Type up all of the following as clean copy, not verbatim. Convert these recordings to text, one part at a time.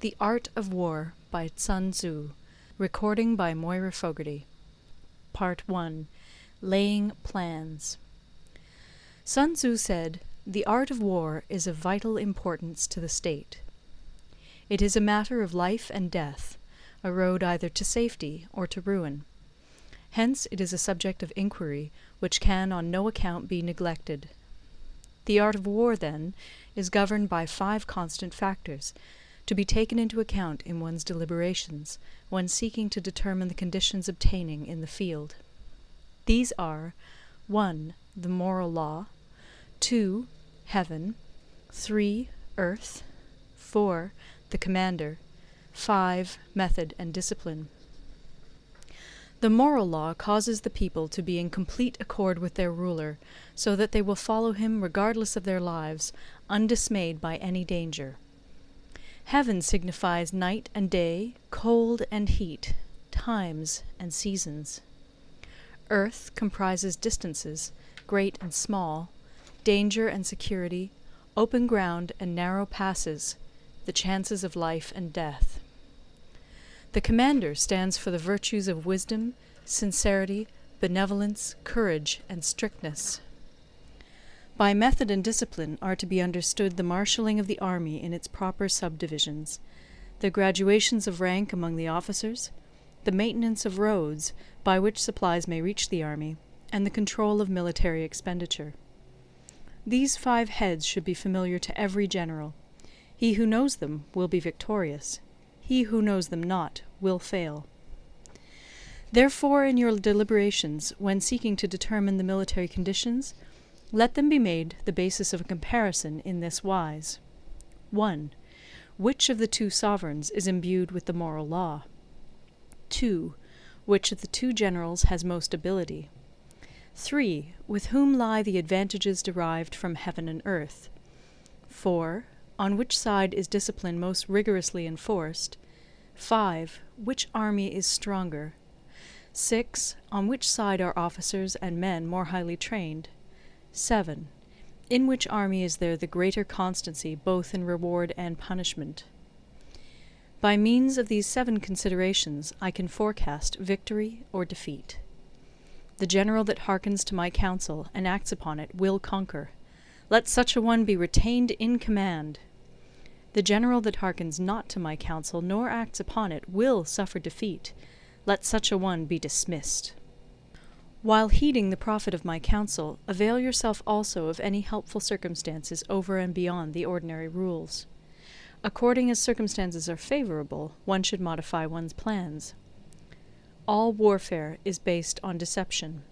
The Art of War by Sun Tzu. Recording by Moira Fogarty. Part 1. Laying Plans. Sun Tzu said, "The art of war is of vital importance to the state. It is a matter of life and death, a road either to safety or to ruin. Hence it is a subject of inquiry which can on no account be neglected. The art of war, then, is governed by 5 constant factors, to be taken into account in one's deliberations, when seeking to determine the conditions obtaining in the field. These are 1. The moral law, 2. Heaven, 3. Earth, 4. The commander, 5. Method and discipline. The moral law causes the people to be in complete accord with their ruler, so that they will follow him regardless of their lives, undismayed by any danger. Heaven signifies night and day, cold and heat, times and seasons. Earth comprises distances, great and small, danger and security, open ground and narrow passes, the chances of life and death. The commander stands for the virtues of wisdom, sincerity, benevolence, courage, and strictness. By method and discipline are to be understood the marshalling of the army in its proper subdivisions, the graduations of rank among the officers, the maintenance of roads by which supplies may reach the army, and the control of military expenditure. These 5 heads should be familiar to every general. He who knows them will be victorious. He who knows them not will fail. Therefore, in your deliberations, when seeking to determine the military conditions, let them be made the basis of a comparison in this wise. 1. Which of the 2 sovereigns is imbued with the moral law? 2. Which of the 2 generals has most ability? 3. With whom lie the advantages derived from heaven and earth? 4. On which side is discipline most rigorously enforced? 5. Which army is stronger? 6. On which side are officers and men more highly trained? 7. In which army is there the greater constancy both in reward and punishment? By means of these 7 considerations I can forecast victory or defeat. The general that hearkens to my counsel and acts upon it will conquer. Let such a one be retained in command. The general that hearkens not to my counsel nor acts upon it will suffer defeat. Let such a one be dismissed. While heeding the profit of my counsel, avail yourself also of any helpful circumstances over and beyond the ordinary rules. According as circumstances are favourable, one should modify one's plans. All warfare is based on deception.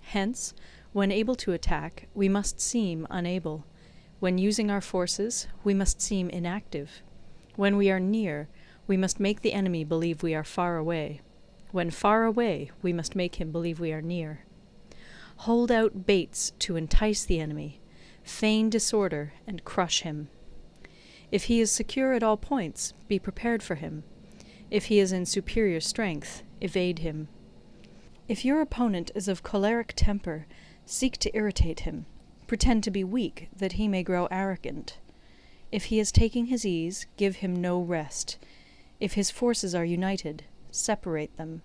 Hence, when able to attack, we must seem unable. When using our forces, we must seem inactive. When we are near, we must make the enemy believe we are far away. When far away, we must make him believe we are near. Hold out baits to entice the enemy, feign disorder, and crush him. If he is secure at all points, be prepared for him. If he is in superior strength, evade him. If your opponent is of choleric temper, seek to irritate him. Pretend to be weak, that he may grow arrogant. If he is taking his ease, give him no rest. If his forces are united, separate them.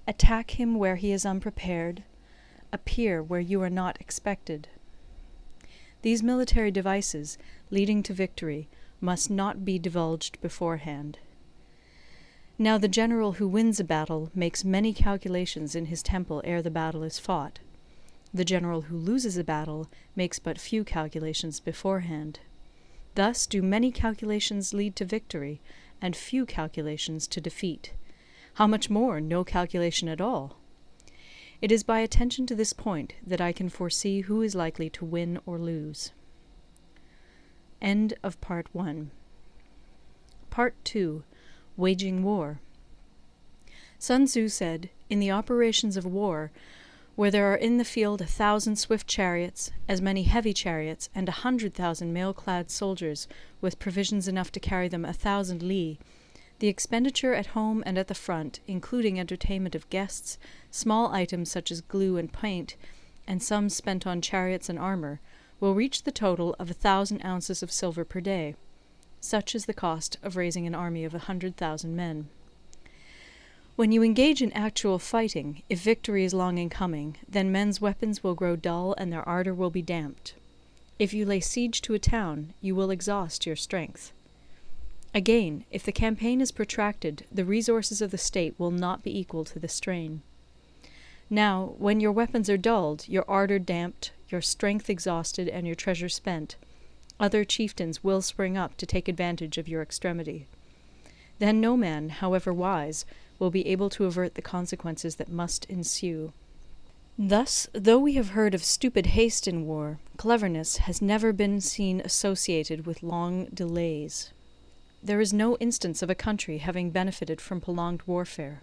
Attack him where he is unprepared. Appear where you are not expected. These military devices, leading to victory, must not be divulged beforehand. Now the general who wins a battle makes many calculations in his temple ere the battle is fought. The general who loses a battle makes but few calculations beforehand. Thus do many calculations lead to victory, and few calculations to defeat. How much more no calculation at all? It is by attention to this point that I can foresee who is likely to win or lose. End of Part 1. Part 2. Waging War. Sun Tzu said, "In the operations of war, where there are in the field 1,000 swift chariots, as many heavy chariots, and 100,000 mail-clad soldiers, with provisions enough to carry them 1,000 li, the expenditure at home and at the front, including entertainment of guests, small items such as glue and paint, and sums spent on chariots and armour, will reach the total of 1,000 ounces of silver per day. Such is the cost of raising an army of 100,000 men. When you engage in actual fighting, if victory is long in coming, then men's weapons will grow dull and their ardour will be damped. If you lay siege to a town, you will exhaust your strength. Again, if the campaign is protracted, the resources of the state will not be equal to the strain. Now, when your weapons are dulled, your ardour damped, your strength exhausted, and your treasure spent, other chieftains will spring up to take advantage of your extremity. Then no man, however wise, will be able to avert the consequences that must ensue. Thus, though we have heard of stupid haste in war, cleverness has never been seen associated with long delays. There is no instance of a country having benefited from prolonged warfare.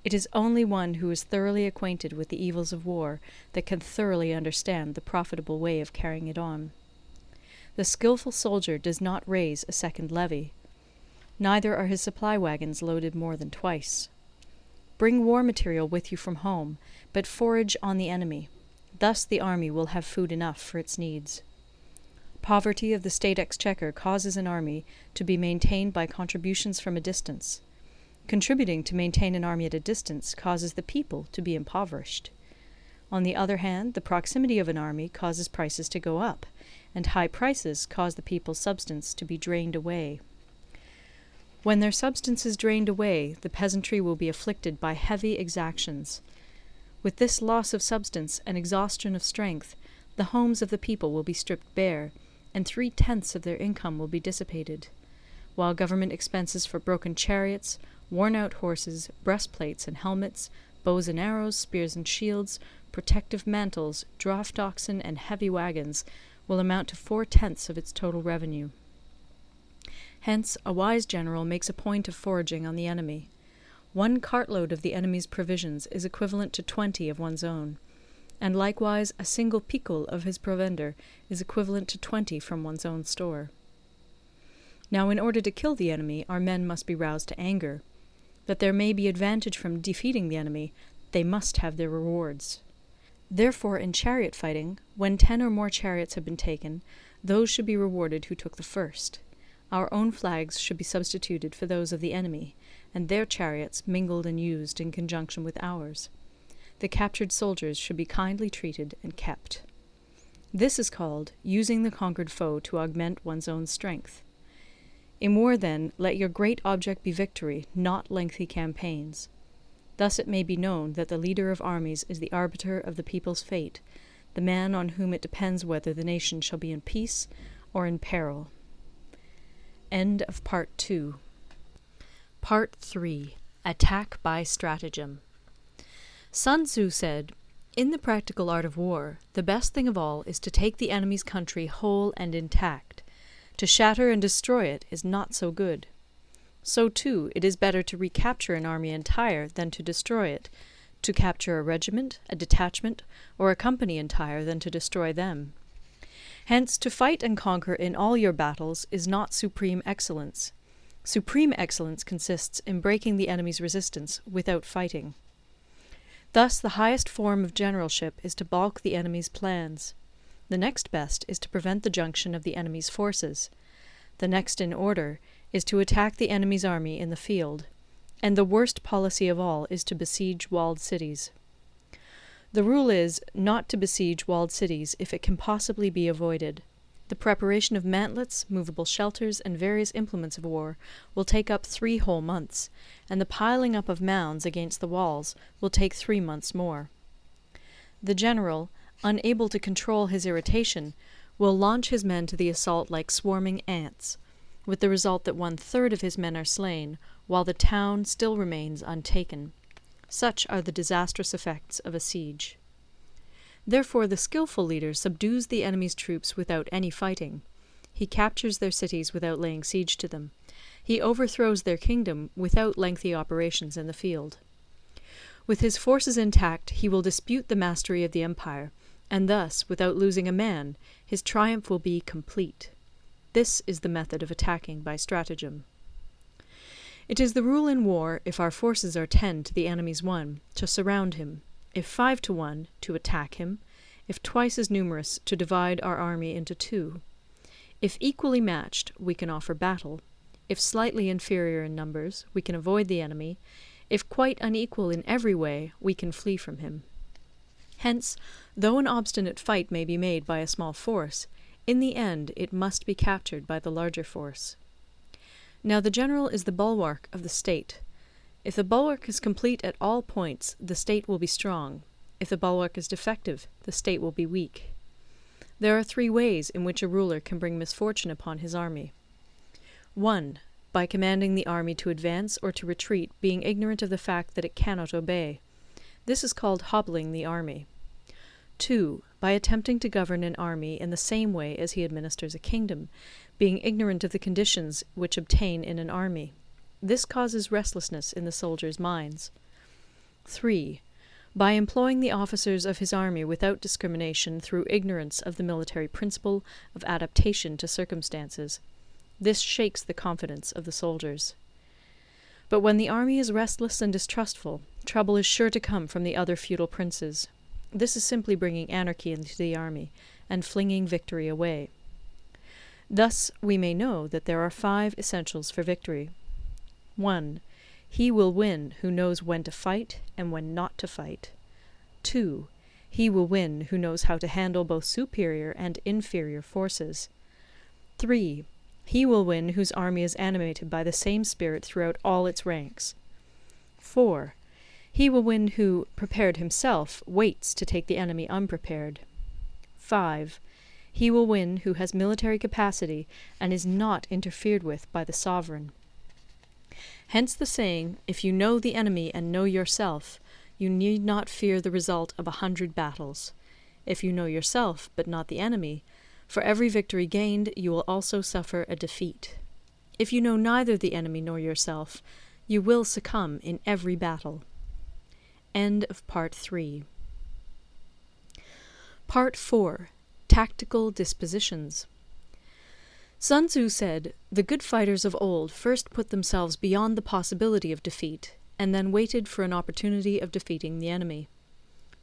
It is only one who is thoroughly acquainted with the evils of war that can thoroughly understand the profitable way of carrying it on. The skilful soldier does not raise a second levy. Neither are his supply wagons loaded more than twice. Bring war material with you from home, but forage on the enemy. Thus the army will have food enough for its needs. Poverty of the state exchequer causes an army to be maintained by contributions from a distance. Contributing to maintain an army at a distance causes the people to be impoverished. On the other hand, the proximity of an army causes prices to go up, and high prices cause the people's substance to be drained away. When their substance is drained away, the peasantry will be afflicted by heavy exactions. With this loss of substance and exhaustion of strength, the homes of the people will be stripped bare, and 3/10 of their income will be dissipated, while government expenses for broken chariots, worn-out horses, breastplates and helmets, bows and arrows, spears and shields, protective mantles, draught oxen, and heavy wagons will amount to 4/10 of its total revenue. Hence, a wise general makes a point of foraging on the enemy. 1 cartload of the enemy's provisions is equivalent to 20 of one's own, and likewise a single picul of his provender is equivalent to 20 from one's own store. Now, in order to kill the enemy, our men must be roused to anger. That there may be advantage from defeating the enemy, they must have their rewards. Therefore, in chariot fighting, when 10 or more chariots have been taken, those should be rewarded who took the first. Our own flags should be substituted for those of the enemy, and their chariots mingled and used in conjunction with ours. The captured soldiers should be kindly treated and kept. This is called using the conquered foe to augment one's own strength. In war, then, let your great object be victory, not lengthy campaigns. Thus it may be known that the leader of armies is the arbiter of the people's fate, the man on whom it depends whether the nation shall be in peace or in peril. End of Part 2. Part 3. Attack by Stratagem. Sun Tzu said, "In the practical art of war, the best thing of all is to take the enemy's country whole and intact. To shatter and destroy it is not so good. So, too, it is better to recapture an army entire than to destroy it, to capture a regiment, a detachment, or a company entire than to destroy them. Hence, to fight and conquer in all your battles is not supreme excellence. Supreme excellence consists in breaking the enemy's resistance without fighting. Thus, the highest form of generalship is to balk the enemy's plans. The next best is to prevent the junction of the enemy's forces. The next in order is to attack the enemy's army in the field. And the worst policy of all is to besiege walled cities. The rule is not to besiege walled cities if it can possibly be avoided. The preparation of mantlets, movable shelters, and various implements of war will take up 3 whole months, and the piling up of mounds against the walls will take 3 months more. The general, unable to control his irritation, will launch his men to the assault like swarming ants, with the result that 1/3 of his men are slain, while the town still remains untaken. Such are the disastrous effects of a siege. Therefore the skilful leader subdues the enemy's troops without any fighting. He captures their cities without laying siege to them. He overthrows their kingdom without lengthy operations in the field. With his forces intact, he will dispute the mastery of the empire, and thus, without losing a man, his triumph will be complete. This is the method of attacking by stratagem. It is the rule in war, if our forces are 10 to the enemy's 1, to surround him; if 5 to 1, to attack him; if twice as numerous, to divide our army into 2. If equally matched, we can offer battle. If slightly inferior in numbers, we can avoid the enemy. If quite unequal in every way, we can flee from him. Hence, though an obstinate fight may be made by a small force, in the end it must be captured by the larger force. Now the general is the bulwark of the state. If the bulwark is complete at all points, the state will be strong. If the bulwark is defective, the state will be weak. There are 3 ways in which a ruler can bring misfortune upon his army. 1. By commanding the army to advance or to retreat, being ignorant of the fact that it cannot obey. This is called hobbling the army. 2. By attempting to govern an army in the same way as he administers a kingdom, being ignorant of the conditions which obtain in an army. This causes restlessness in the soldiers' minds. 3. By employing the officers of his army without discrimination through ignorance of the military principle of adaptation to circumstances. This shakes the confidence of the soldiers. But when the army is restless and distrustful, trouble is sure to come from the other feudal princes. This is simply bringing anarchy into the army, and flinging victory away. Thus we may know that there are 5 essentials for victory. 1. He will win who knows when to fight and when not to fight. 2. He will win who knows how to handle both superior and inferior forces. 3. He will win whose army is animated by the same spirit throughout all its ranks. 4. He will win who, prepared himself, waits to take the enemy unprepared. 5. He will win who has military capacity and is not interfered with by the sovereign. Hence the saying, if you know the enemy and know yourself, you need not fear the result of 100 battles. If you know yourself, but not the enemy, for every victory gained you will also suffer a defeat. If you know neither the enemy nor yourself, you will succumb in every battle. End of Part 3. Part 4. Tactical Dispositions. Sun Tzu said, "The good fighters of old first put themselves beyond the possibility of defeat, and then waited for an opportunity of defeating the enemy.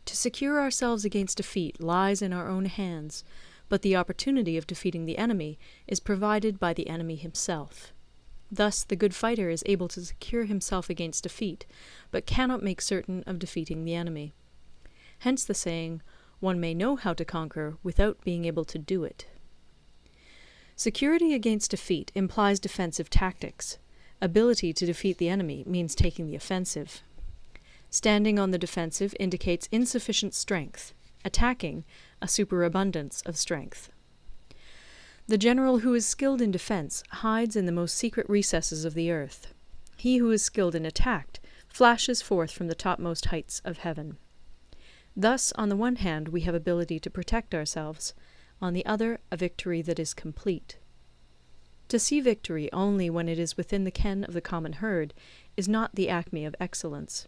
To secure ourselves against defeat lies in our own hands, but the opportunity of defeating the enemy is provided by the enemy himself. Thus the good fighter is able to secure himself against defeat, but cannot make certain of defeating the enemy. Hence the saying, one may know how to conquer without being able to do it." Security against defeat implies defensive tactics. Ability to defeat the enemy means taking the offensive. Standing on the defensive indicates insufficient strength. Attacking, a superabundance of strength. The general who is skilled in defense hides in the most secret recesses of the earth. He who is skilled in attack flashes forth from the topmost heights of heaven. Thus, on the one hand, we have ability to protect ourselves, on the other, a victory that is complete. To see victory only when it is within the ken of the common herd is not the acme of excellence.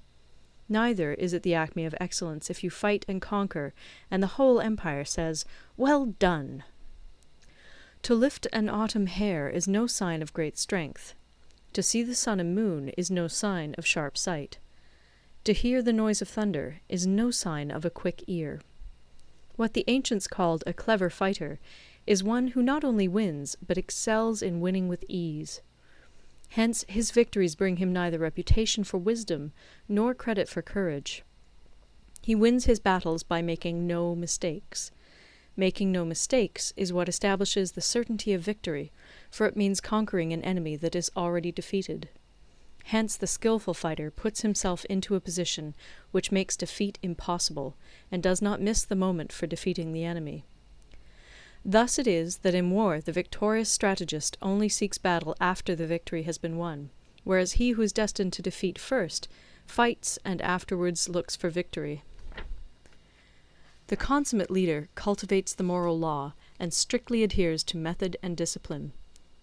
Neither is it the acme of excellence if you fight and conquer, and the whole empire says, "Well done!" To lift an autumn hair is no sign of great strength. To see the sun and moon is no sign of sharp sight. To hear the noise of thunder is no sign of a quick ear. What the ancients called a clever fighter is one who not only wins, but excels in winning with ease. Hence his victories bring him neither reputation for wisdom nor credit for courage. He wins his battles by making no mistakes. Making no mistakes is what establishes the certainty of victory, for it means conquering an enemy that is already defeated. Hence the skillful fighter puts himself into a position which makes defeat impossible, and does not miss the moment for defeating the enemy. Thus it is that in war the victorious strategist only seeks battle after the victory has been won, whereas he who is destined to defeat first fights and afterwards looks for victory. The consummate leader cultivates the moral law and strictly adheres to method and discipline.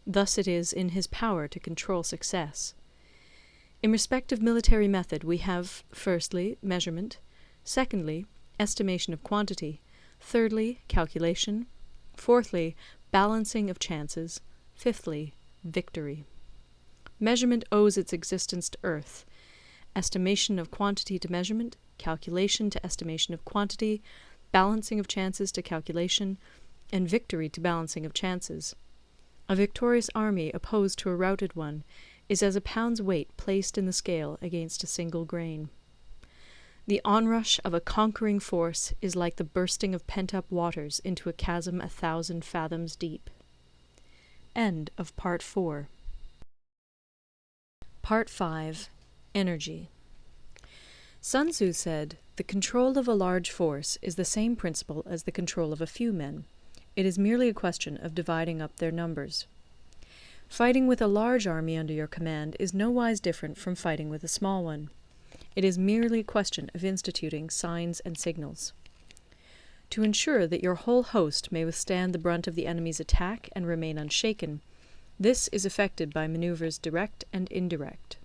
Thus it is in his power to control success. In respect of military method we have, firstly, measurement, secondly, estimation of quantity, thirdly, calculation, fourthly, balancing of chances, fifthly, victory. Measurement owes its existence to earth, estimation of quantity to measurement, calculation to estimation of quantity, balancing of chances to calculation, and victory to balancing of chances. A victorious army opposed to a routed one is as a pound's weight placed in the scale against a single grain. The onrush of a conquering force is like the bursting of pent-up waters into a chasm 1,000 fathoms deep. End of Part 4. Part 5. Energy. Sun Tzu said, "The control of a large force is the same principle as the control of a few men. It is merely a question of dividing up their numbers." Fighting with a large army under your command is nowise different from fighting with a small one. It is merely a question of instituting signs and signals. To ensure that your whole host may withstand the brunt of the enemy's attack and remain unshaken, this is effected by maneuvers direct and indirect.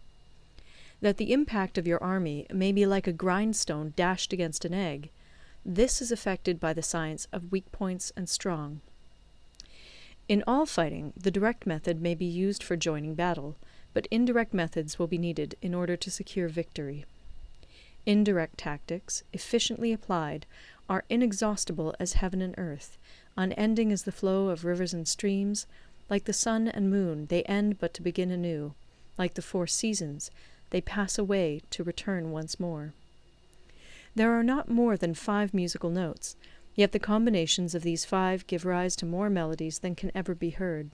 That the impact of your army may be like a grindstone dashed against an egg, this is effected by the science of weak points and strong. In all fighting, the direct method may be used for joining battle, but indirect methods will be needed in order to secure victory. Indirect tactics, efficiently applied, are inexhaustible as heaven and earth, unending as the flow of rivers and streams. Like the sun and moon, they end but to begin anew. Like the 4 seasons, they pass away to return once more. There are not more than 5 musical notes, yet the combinations of these 5 give rise to more melodies than can ever be heard.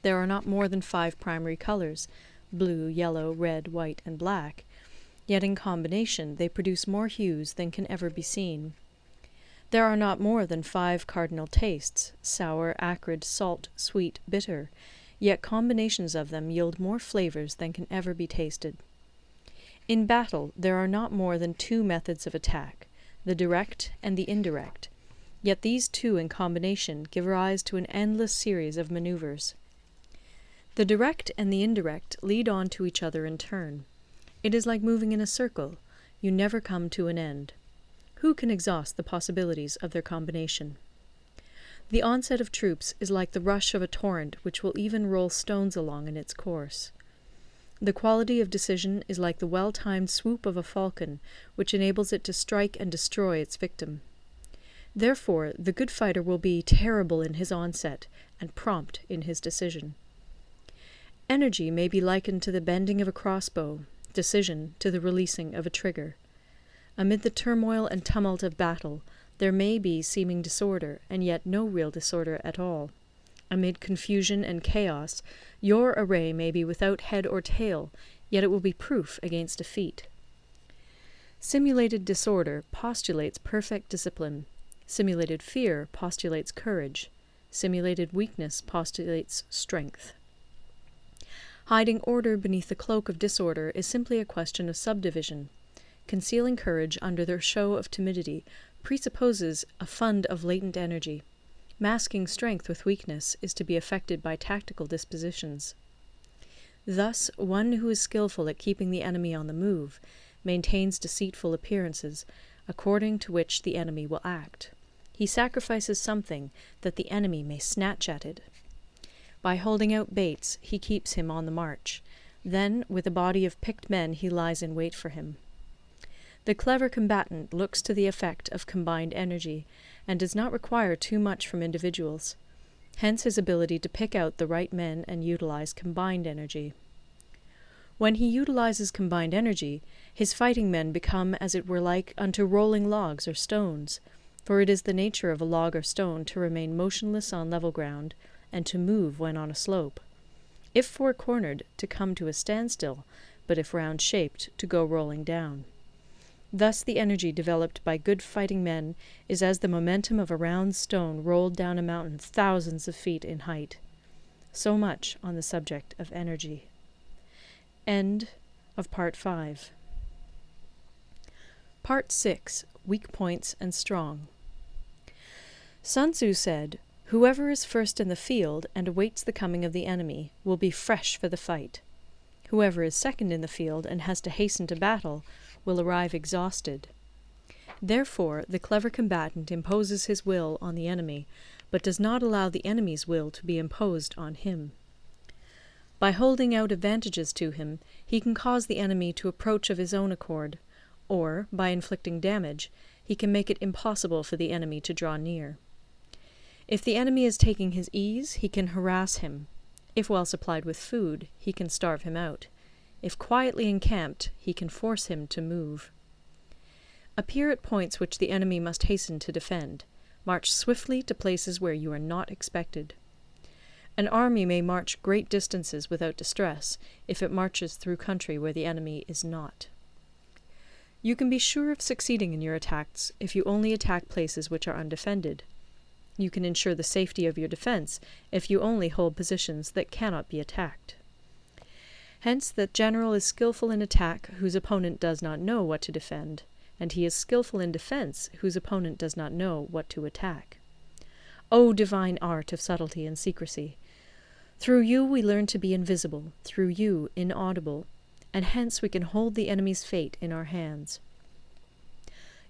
There are not more than 5 primary colors, blue, yellow, red, white, and black, yet in combination they produce more hues than can ever be seen. There are not more than 5 cardinal tastes, sour, acrid, salt, sweet, bitter, yet combinations of them yield more flavors than can ever be tasted. In battle there are not more than 2 methods of attack, the direct and the indirect, yet these 2 in combination give rise to an endless series of maneuvers. The direct and the indirect lead on to each other in turn. It is like moving in a circle, you never come to an end. Who can exhaust the possibilities of their combination? The onset of troops is like the rush of a torrent which will even roll stones along in its course. The quality of decision is like the well-timed swoop of a falcon, which enables it to strike and destroy its victim. Therefore, the good fighter will be terrible in his onset and prompt in his decision. Energy may be likened to the bending of a crossbow, decision to the releasing of a trigger. Amid the turmoil and tumult of battle, there may be seeming disorder, and yet no real disorder at all. Amid confusion and chaos, your array may be without head or tail, yet it will be proof against defeat. Simulated disorder postulates perfect discipline. Simulated fear postulates courage. Simulated weakness postulates strength. Hiding order beneath the cloak of disorder is simply a question of subdivision. Concealing courage under their show of timidity presupposes a fund of latent energy. Masking strength with weakness is to be effected by tactical dispositions. Thus, one who is skillful at keeping the enemy on the move maintains deceitful appearances, according to which the enemy will act. He sacrifices something that the enemy may snatch at it. By holding out baits, he keeps him on the march. Then, with a body of picked men, he lies in wait for him. The clever combatant looks to the effect of combined energy, and does not require too much from individuals. Hence his ability to pick out the right men and utilize combined energy. When he utilizes combined energy, his fighting men become as it were like unto rolling logs or stones, for it is the nature of a log or stone to remain motionless on level ground, and to move when on a slope. If four-cornered, to come to a standstill, but if round-shaped, to go rolling down. Thus the energy developed by good fighting men is as the momentum of a round stone rolled down a mountain thousands of feet in height. So much on the subject of energy. End of Part 5. Part 6. Weak Points and Strong. Sun Tzu said, "Whoever is first in the field and awaits the coming of the enemy will be fresh for the fight. Whoever is second in the field and has to hasten to battle will arrive exhausted." Therefore, the clever combatant imposes his will on the enemy, but does not allow the enemy's will to be imposed on him. By holding out advantages to him, he can cause the enemy to approach of his own accord, or, by inflicting damage, he can make it impossible for the enemy to draw near. If the enemy is taking his ease, he can harass him. If well supplied with food, he can starve him out. If quietly encamped, he can force him to move. Appear at points which the enemy must hasten to defend. March swiftly to places where you are not expected. An army may march great distances without distress, if it marches through country where the enemy is not. You can be sure of succeeding in your attacks if you only attack places which are undefended. You can ensure the safety of your defense if you only hold positions that cannot be attacked. Hence that general is skillful in attack whose opponent does not know what to defend, and he is skillful in defense whose opponent does not know what to attack. O divine art of subtlety and secrecy! Through you we learn to be invisible, through you inaudible, and hence we can hold the enemy's fate in our hands.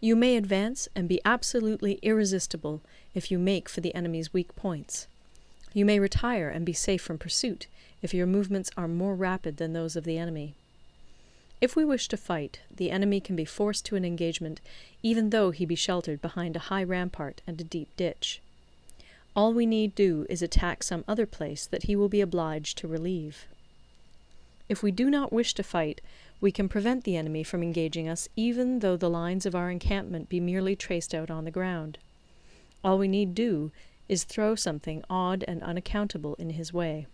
You may advance and be absolutely irresistible if you make for the enemy's weak points. You may retire and be safe from pursuit if your movements are more rapid than those of the enemy. If we wish to fight, the enemy can be forced to an engagement even though he be sheltered behind a high rampart and a deep ditch. All we need do is attack some other place that he will be obliged to relieve. If we do not wish to fight, we can prevent the enemy from engaging us even though the lines of our encampment be merely traced out on the ground. All we need do is throw something odd and unaccountable in his way.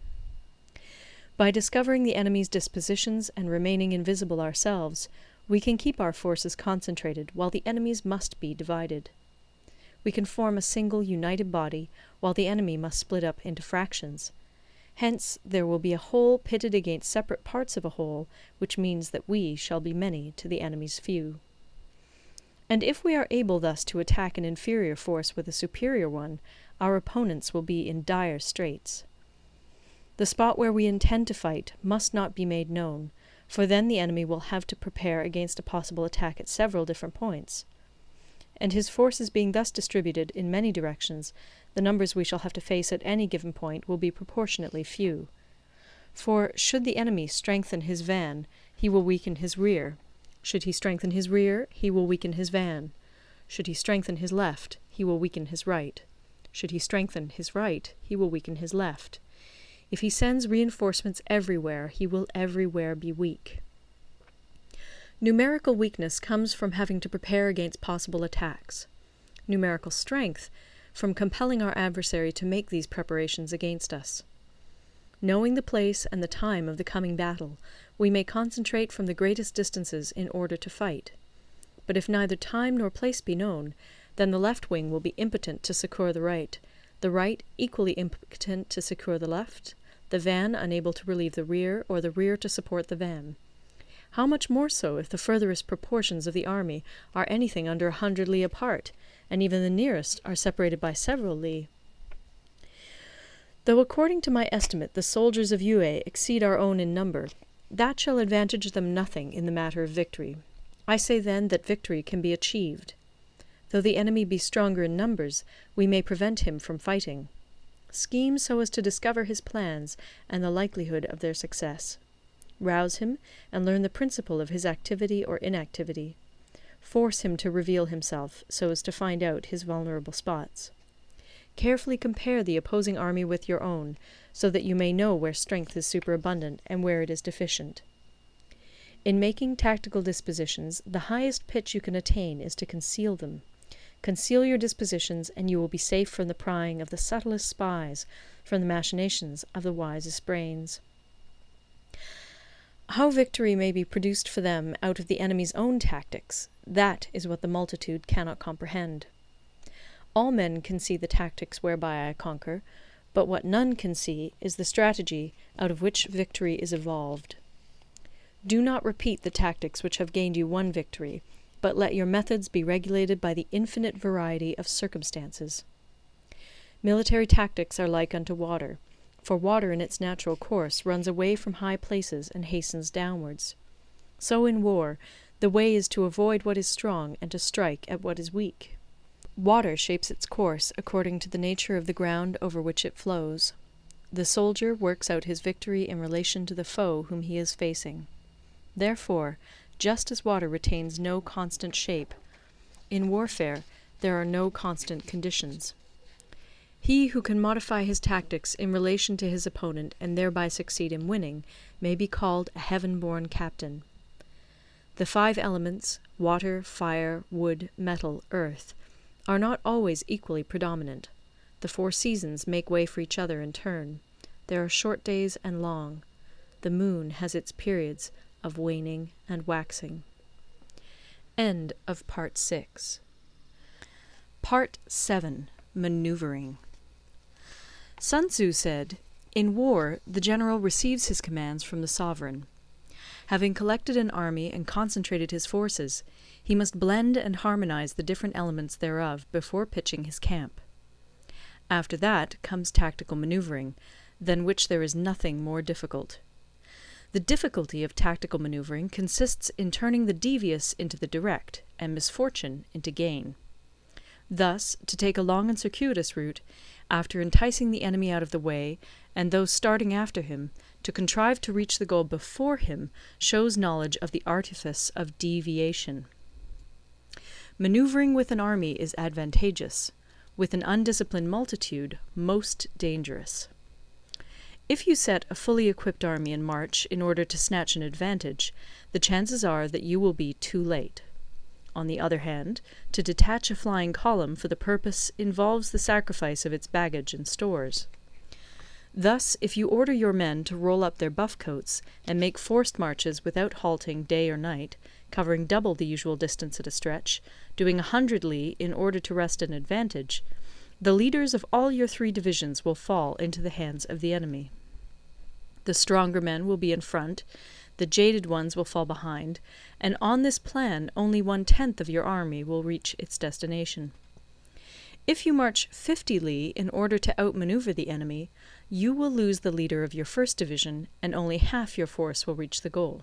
By discovering the enemy's dispositions and remaining invisible ourselves, we can keep our forces concentrated while the enemy's must be divided. We can form a single united body while the enemy must split up into fractions. Hence there will be a whole pitted against separate parts of a whole, which means that we shall be many to the enemy's few. And if we are able thus to attack an inferior force with a superior one, our opponents will be in dire straits. The spot where we intend to fight must not be made known, for then the enemy will have to prepare against a possible attack at several different points. And his forces being thus distributed in many directions, the numbers we shall have to face at any given point will be proportionately few. For should the enemy strengthen his van, he will weaken his rear. Should he strengthen his rear, he will weaken his van. Should he strengthen his left, he will weaken his right. Should he strengthen his right, he will weaken his left. If he sends reinforcements everywhere, he will everywhere be weak. Numerical weakness comes from having to prepare against possible attacks. Numerical strength from compelling our adversary to make these preparations against us. Knowing the place and the time of the coming battle, we may concentrate from the greatest distances in order to fight. But if neither time nor place be known, then the left wing will be impotent to succour the right equally impotent to succour the left, the van unable to relieve the rear, or the rear to support the van. How much more so if the furthest proportions of the army are anything under 100 li apart, and even the nearest are separated by several li? Though according to my estimate the soldiers of Yue exceed our own in number, that shall advantage them nothing in the matter of victory. I say then that victory can be achieved. Though the enemy be stronger in numbers, we may prevent him from fighting. Scheme so as to discover his plans and the likelihood of their success. Rouse him and learn the principle of his activity or inactivity. Force him to reveal himself so as to find out his vulnerable spots. Carefully compare the opposing army with your own, so that you may know where strength is superabundant and where it is deficient. In making tactical dispositions, the highest pitch you can attain is to conceal them. Conceal your dispositions, and you will be safe from the prying of the subtlest spies, from the machinations of the wisest brains. How victory may be produced for them out of the enemy's own tactics, that is what the multitude cannot comprehend. All men can see the tactics whereby I conquer, but what none can see is the strategy out of which victory is evolved. Do not repeat the tactics which have gained you one victory, but let your methods be regulated by the infinite variety of circumstances. Military tactics are like unto water, for water in its natural course runs away from high places and hastens downwards. So in war, the way is to avoid what is strong and to strike at what is weak. Water shapes its course according to the nature of the ground over which it flows. The soldier works out his victory in relation to the foe whom he is facing. Therefore, just as water retains no constant shape, in warfare there are no constant conditions. He who can modify his tactics in relation to his opponent and thereby succeed in winning may be called a heaven-born captain. The 5 elements, water, fire, wood, metal, earth, are not always equally predominant. The 4 seasons make way for each other in turn. There are short days and long. The moon has its periods of waning and waxing. End of Part 6. Part 7. Maneuvering. Sun Tzu said, "In war, the general receives his commands from the sovereign. Having collected an army and concentrated his forces, he must blend and harmonize the different elements thereof before pitching his camp. After that comes tactical maneuvering, than which there is nothing more difficult. The difficulty of tactical maneuvering consists in turning the devious into the direct, and misfortune into gain. Thus, to take a long and circuitous route, after enticing the enemy out of the way, and those starting after him, to contrive to reach the goal before him, shows knowledge of the artifice of deviation. Maneuvering with an army is advantageous, with an undisciplined multitude most dangerous. If you set a fully equipped army in march in order to snatch an advantage, the chances are that you will be too late. On the other hand, to detach a flying column for the purpose involves the sacrifice of its baggage and stores. Thus, if you order your men to roll up their buff coats and make forced marches without halting day or night, covering double the usual distance at a stretch, doing 100 li in order to wrest an advantage, the leaders of all your 3 divisions will fall into the hands of the enemy. The stronger men will be in front, the jaded ones will fall behind, and on this plan only 1/10 of your army will reach its destination. If you march 50 li in order to outmaneuver the enemy, you will lose the leader of your first division, and only half your force will reach the goal.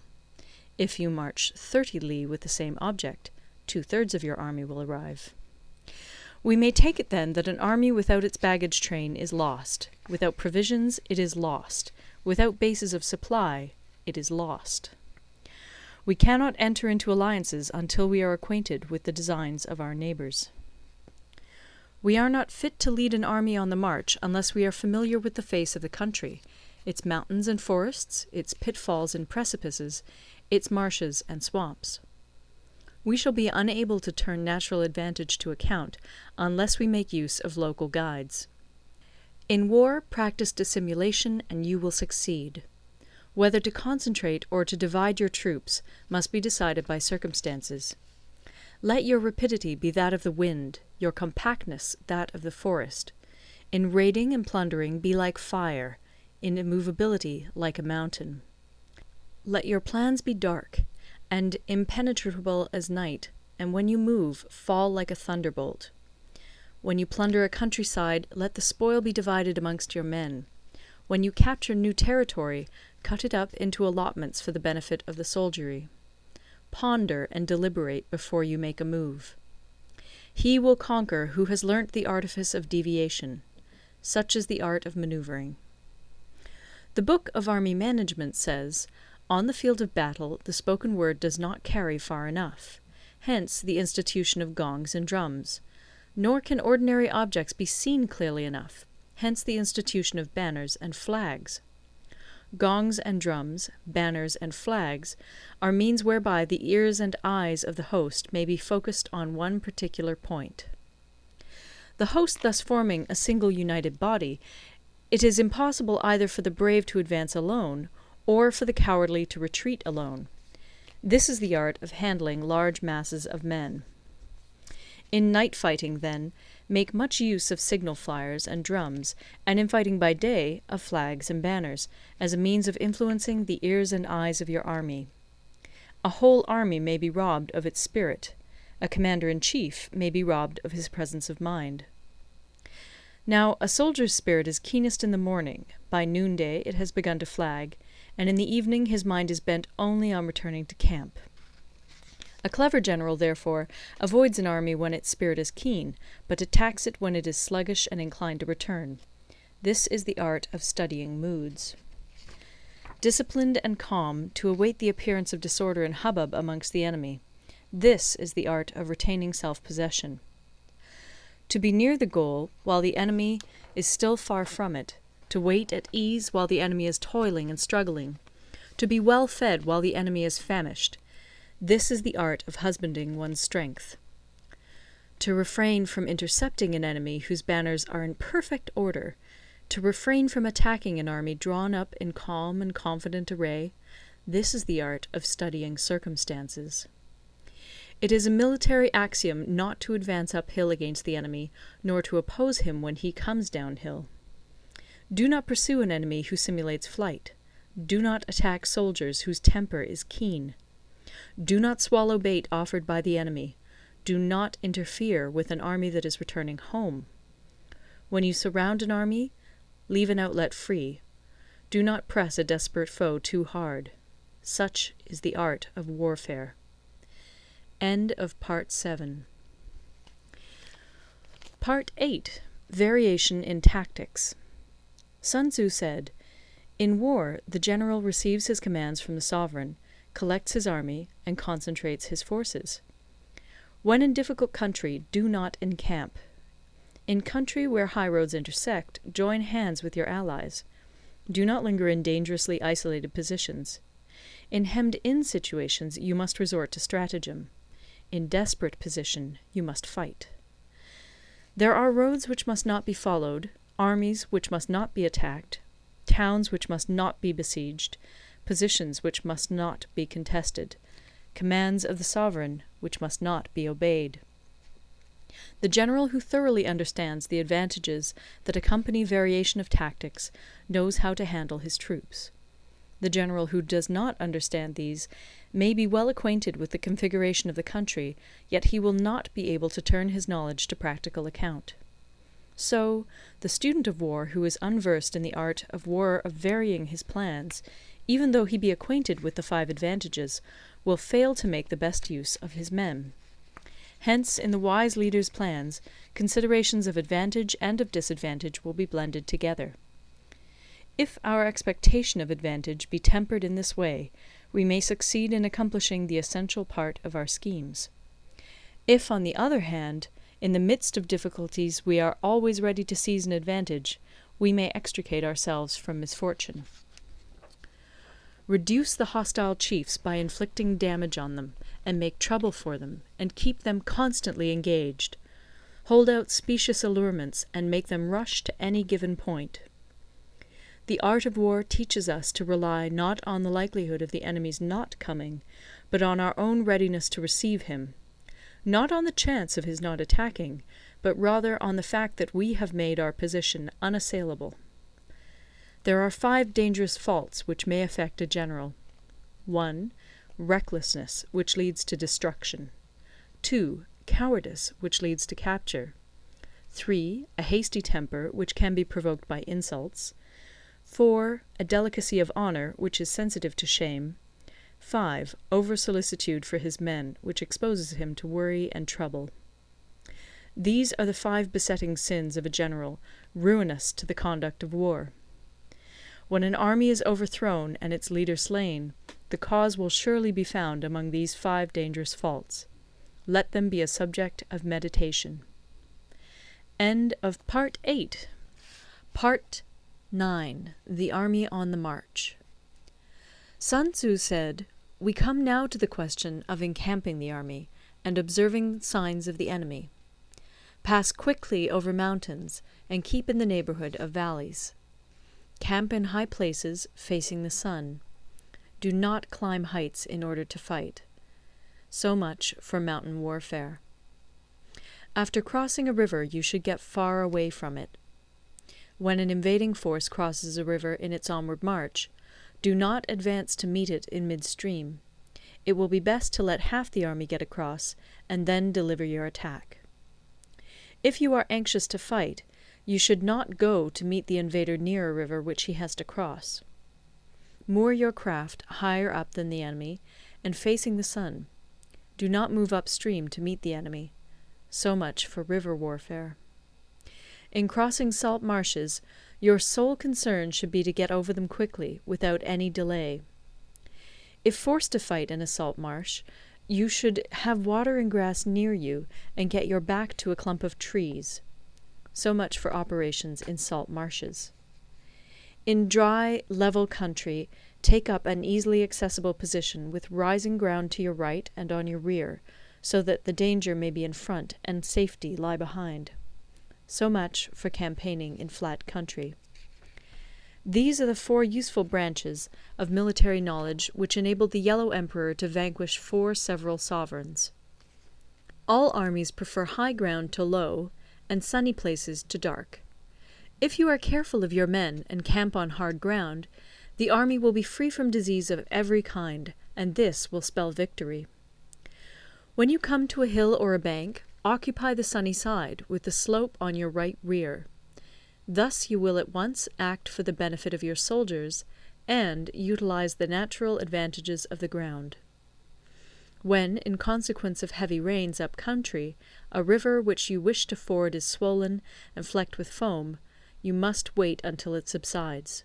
If you march 30 li with the same object, 2/3 of your army will arrive. We may take it then that an army without its baggage train is lost. Without provisions, it is lost. Without bases of supply, it is lost. We cannot enter into alliances until we are acquainted with the designs of our neighbours. We are not fit to lead an army on the march unless we are familiar with the face of the country, its mountains and forests, its pitfalls and precipices, its marshes and swamps. We shall be unable to turn natural advantage to account unless we make use of local guides. In war, practice dissimulation and you will succeed. Whether to concentrate or to divide your troops must be decided by circumstances. Let your rapidity be that of the wind, your compactness that of the forest. In raiding and plundering be like fire, in immovability like a mountain. Let your plans be dark, and impenetrable as night, and when you move, fall like a thunderbolt. When you plunder a countryside, let the spoil be divided amongst your men. When you capture new territory, cut it up into allotments for the benefit of the soldiery. Ponder and deliberate before you make a move. He will conquer who has learnt the artifice of deviation. Such is the art of manoeuvring. The Book of Army Management says, "On the field of battle, the spoken word does not carry far enough. Hence the institution of gongs and drums. Nor can ordinary objects be seen clearly enough. Hence the institution of banners and flags. Gongs and drums, banners and flags, are means whereby the ears and eyes of the host may be focused on one particular point. The host thus forming a single united body, it is impossible either for the brave to advance alone, or for the cowardly to retreat alone. This is the art of handling large masses of men. In night fighting, then, make much use of signal fires and drums, and in fighting by day, of flags and banners, as a means of influencing the ears and eyes of your army. A whole army may be robbed of its spirit. A commander-in-chief may be robbed of his presence of mind. Now, a soldier's spirit is keenest in the morning, by noonday it has begun to flag, and in the evening his mind is bent only on returning to camp. A clever general, therefore, avoids an army when its spirit is keen, but attacks it when it is sluggish and inclined to return. This is the art of studying moods. Disciplined and calm, to await the appearance of disorder and hubbub amongst the enemy. This is the art of retaining self-possession. To be near the goal, while the enemy is still far from it, to wait at ease while the enemy is toiling and struggling, to be well fed while the enemy is famished. This is the art of husbanding one's strength. To refrain from intercepting an enemy whose banners are in perfect order, to refrain from attacking an army drawn up in calm and confident array, this is the art of studying circumstances. It is a military axiom not to advance uphill against the enemy, nor to oppose him when he comes downhill. Do not pursue an enemy who simulates flight. Do not attack soldiers whose temper is keen. Do not swallow bait offered by the enemy. Do not interfere with an army that is returning home. When you surround an army, leave an outlet free. Do not press a desperate foe too hard. Such is the art of warfare. End of Part 7. Part 8. Variation in Tactics. Sun Tzu said, "In war, the general receives his commands from the sovereign, collects his army, and concentrates his forces. When in difficult country, do not encamp. In country where high roads intersect, join hands with your allies. Do not linger in dangerously isolated positions. In hemmed-in situations, you must resort to stratagem. In desperate position, you must fight. There are roads which must not be followed, armies which must not be attacked, towns which must not be besieged, positions which must not be contested, commands of the sovereign which must not be obeyed." The general who thoroughly understands the advantages that accompany variation of tactics knows how to handle his troops. The general who does not understand these may be well acquainted with the configuration of the country, yet he will not be able to turn his knowledge to practical account. So, the student of war who is unversed in the art of war of varying his plans, even though he be acquainted with the 5 advantages, will fail to make the best use of his men. Hence, in the wise leader's plans, considerations of advantage and of disadvantage will be blended together. If our expectation of advantage be tempered in this way, we may succeed in accomplishing the essential part of our schemes. If, on the other hand, in the midst of difficulties we are always ready to seize an advantage, we may extricate ourselves from misfortune. Reduce the hostile chiefs by inflicting damage on them, and make trouble for them, and keep them constantly engaged. Hold out specious allurements, and make them rush to any given point. The art of war teaches us to rely not on the likelihood of the enemy's not coming, but on our own readiness to receive him, not on the chance of his not attacking, but rather on the fact that we have made our position unassailable. There are 5 dangerous faults which may affect a general. 1. Recklessness, which leads to destruction. 2. Cowardice, which leads to capture. 3. A hasty temper, which can be provoked by insults. 4. A delicacy of honour, which is sensitive to shame. 5. Over-solicitude for his men, which exposes him to worry and trouble. These are the 5 besetting sins of a general, ruinous to the conduct of war. When an army is overthrown and its leader slain, the cause will surely be found among these 5 dangerous faults. Let them be a subject of meditation. End of Part 8. Part 9. The Army on the March. Sun Tzu said, "We come now to the question of encamping the army, and observing signs of the enemy. Pass quickly over mountains, and keep in the neighbourhood of valleys. Camp in high places, facing the sun. Do not climb heights in order to fight." So much for mountain warfare. After crossing a river, you should get far away from it. When an invading force crosses a river in its onward march, do not advance to meet it in midstream. It will be best to let half the army get across, and then deliver your attack. If you are anxious to fight, you should not go to meet the invader near a river which he has to cross. Moor your craft higher up than the enemy, and facing the sun. Do not move upstream to meet the enemy. So much for river warfare. In crossing salt marshes, your sole concern should be to get over them quickly, without any delay. If forced to fight in a salt marsh, you should have water and grass near you, and get your back to a clump of trees. So much for operations in salt marshes. In dry, level country, take up an easily accessible position with rising ground to your right and on your rear, so that the danger may be in front and safety lie behind. So much for campaigning in flat country. These are the 4 useful branches of military knowledge which enabled the Yellow Emperor to vanquish 4 several sovereigns. All armies prefer high ground to low, and sunny places to dark. If you are careful of your men and camp on hard ground, the army will be free from disease of every kind, and this will spell victory. When you come to a hill or a bank, occupy the sunny side, with the slope on your right rear. Thus you will at once act for the benefit of your soldiers, and utilize the natural advantages of the ground. When, in consequence of heavy rains up country, a river which you wish to ford is swollen and flecked with foam, you must wait until it subsides.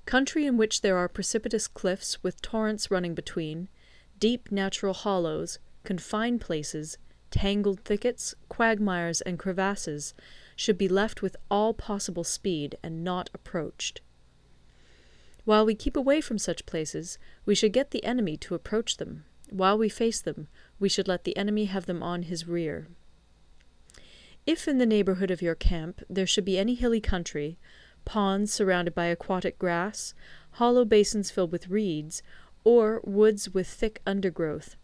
Country in which there are precipitous cliffs with torrents running between, deep natural hollows, confined places, tangled thickets, quagmires, and crevasses, should be left with all possible speed and not approached. While we keep away from such places, we should get the enemy to approach them. While we face them, we should let the enemy have them on his rear. If in the neighbourhood of your camp there should be any hilly country, ponds surrounded by aquatic grass, hollow basins filled with reeds, or woods with thick undergrowth,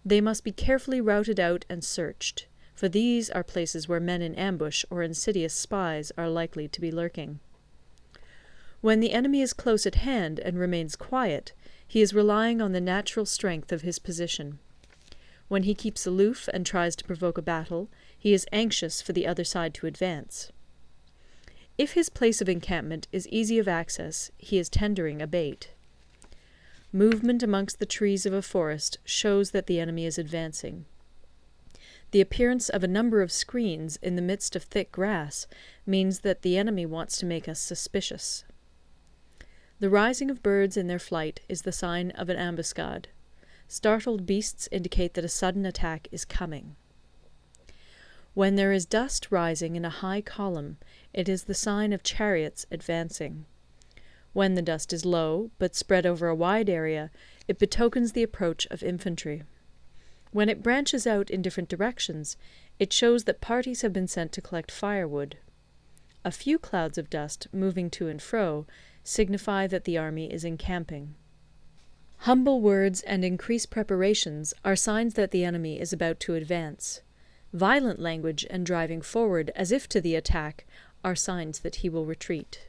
they must be carefully routed out and searched, for these are places where men in ambush or insidious spies are likely to be lurking. When the enemy is close at hand and remains quiet, he is relying on the natural strength of his position. When he keeps aloof and tries to provoke a battle, he is anxious for the other side to advance. If his place of encampment is easy of access, he is tendering a bait. Movement amongst the trees of a forest shows that the enemy is advancing. The appearance of a number of screens in the midst of thick grass means that the enemy wants to make us suspicious. The rising of birds in their flight is the sign of an ambuscade. Startled beasts indicate that a sudden attack is coming. When there is dust rising in a high column, it is the sign of chariots advancing. When the dust is low, but spread over a wide area, it betokens the approach of infantry. When it branches out in different directions, it shows that parties have been sent to collect firewood. A few clouds of dust, moving to and fro, signify that the army is encamping. Humble words and increased preparations are signs that the enemy is about to advance. Violent language and driving forward as if to the attack are signs that he will retreat.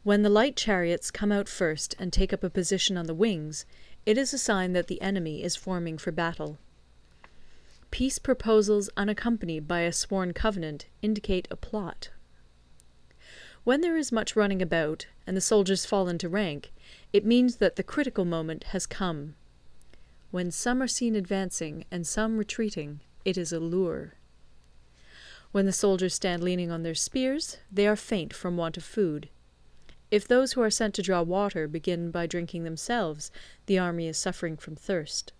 When the light chariots come out first and take up a position on the wings, it is a sign that the enemy is forming for battle. Peace proposals unaccompanied by a sworn covenant indicate a plot. When there is much running about, and the soldiers fall into rank, it means that the critical moment has come. When some are seen advancing and some retreating, it is a lure. When the soldiers stand leaning on their spears, they are faint from want of food. If those who are sent to draw water begin by drinking themselves, the army is suffering from thirst.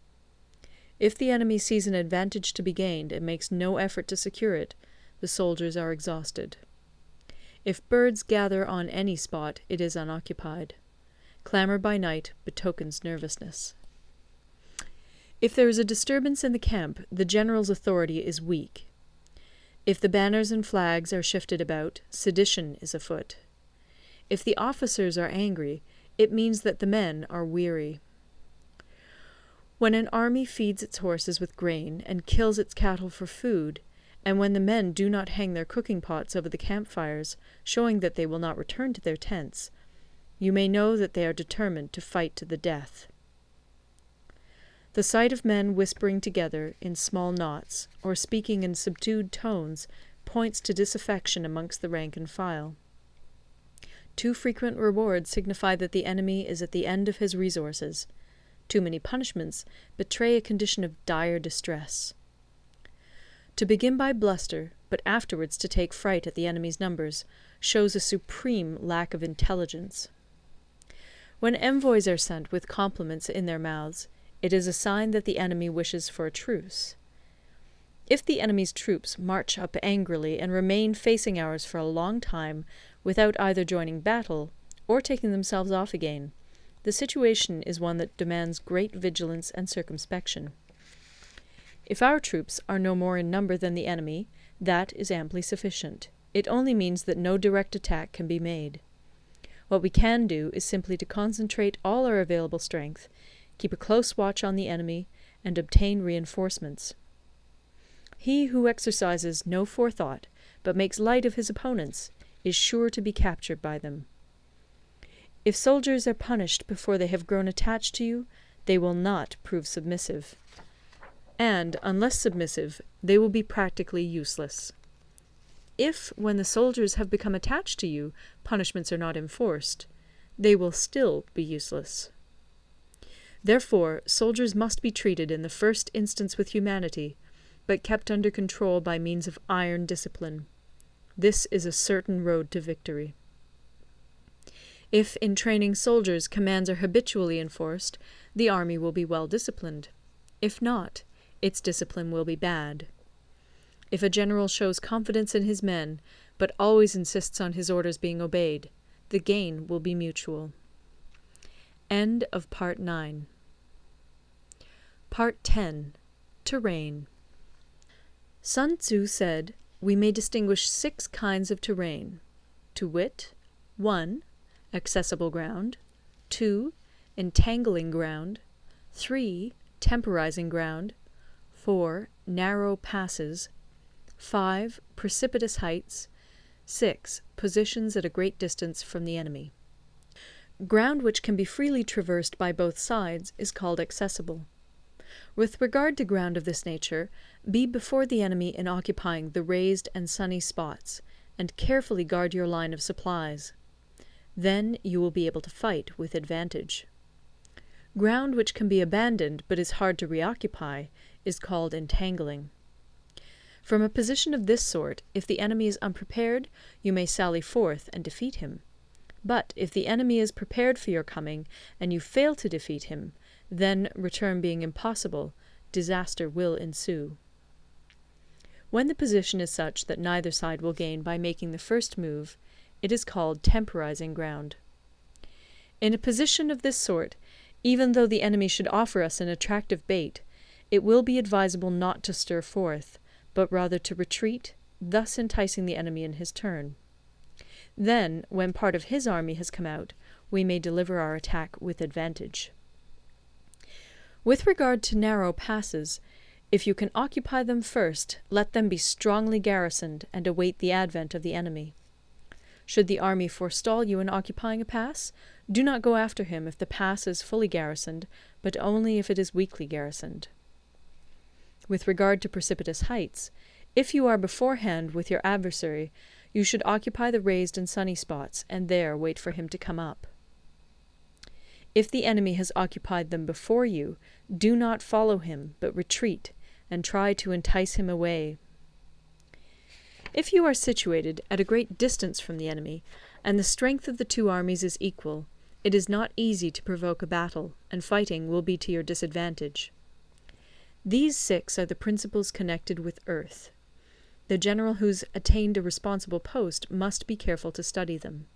If the enemy sees an advantage to be gained and makes no effort to secure it, the soldiers are exhausted. If birds gather on any spot, it is unoccupied. Clamour by night betokens nervousness. If there is a disturbance in the camp, the general's authority is weak. If the banners and flags are shifted about, sedition is afoot. If the officers are angry, it means that the men are weary. When an army feeds its horses with grain and kills its cattle for food, and when the men do not hang their cooking pots over the campfires, showing that they will not return to their tents, you may know that they are determined to fight to the death. The sight of men whispering together in small knots, or speaking in subdued tones, points to disaffection amongst the rank and file. Too frequent rewards signify that the enemy is at the end of his resources. Too many punishments betray a condition of dire distress. To begin by bluster, but afterwards to take fright at the enemy's numbers, shows a supreme lack of intelligence. When envoys are sent with compliments in their mouths, it is a sign that the enemy wishes for a truce. If the enemy's troops march up angrily and remain facing ours for a long time without either joining battle or taking themselves off again, the situation is one that demands great vigilance and circumspection. If our troops are no more in number than the enemy, that is amply sufficient. It only means that no direct attack can be made. What we can do is simply to concentrate all our available strength, keep a close watch on the enemy, and obtain reinforcements. He who exercises no forethought, but makes light of his opponents, is sure to be captured by them. If soldiers are punished before they have grown attached to you, they will not prove submissive. And, unless submissive, they will be practically useless. If, when the soldiers have become attached to you, punishments are not enforced, they will still be useless. Therefore, soldiers must be treated in the first instance with humanity, but kept under control by means of iron discipline. This is a certain road to victory. If in training soldiers commands are habitually enforced, the army will be well disciplined. If not, its discipline will be bad. If a general shows confidence in his men, but always insists on his orders being obeyed, the gain will be mutual. End of Part 9. Part 10. Terrain. Sun Tzu said, we may distinguish 6 kinds of terrain, to wit, 1. Accessible ground, 2. Entangling ground, 3. Temporizing ground, 4. Narrow passes, 5. Precipitous heights, 6. Positions at a great distance from the enemy. Ground which can be freely traversed by both sides is called accessible. With regard to ground of this nature, be before the enemy in occupying the raised and sunny spots, and carefully guard your line of supplies. Then you will be able to fight with advantage. Ground which can be abandoned but is hard to reoccupy is called entangling. From a position of this sort, if the enemy is unprepared, you may sally forth and defeat him. But if the enemy is prepared for your coming, and you fail to defeat him, then, return being impossible, disaster will ensue. When the position is such that neither side will gain by making the first move, it is called temporizing ground. In a position of this sort, even though the enemy should offer us an attractive bait, it will be advisable not to stir forth, but rather to retreat, thus enticing the enemy in his turn. Then, when part of his army has come out, we may deliver our attack with advantage. With regard to narrow passes, if you can occupy them first, let them be strongly garrisoned and await the advent of the enemy. Should the army forestall you in occupying a pass, do not go after him if the pass is fully garrisoned, but only if it is weakly garrisoned. With regard to precipitous heights, if you are beforehand with your adversary, you should occupy the raised and sunny spots, and there wait for him to come up. If the enemy has occupied them before you, do not follow him, but retreat, and try to entice him away. If you are situated at a great distance from the enemy, and the strength of the two armies is equal, it is not easy to provoke a battle, and fighting will be to your disadvantage. These 6 are the principles connected with earth. The general who's attained a responsible post must be careful to study them.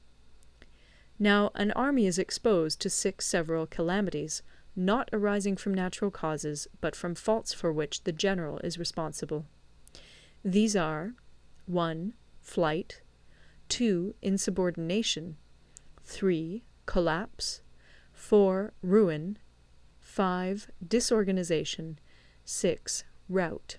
Now, an army is exposed to 6 several calamities, not arising from natural causes, but from faults for which the general is responsible. These are 1. Flight, 2. Insubordination, 3. Collapse, 4. Ruin, 5. Disorganization, 6. Rout.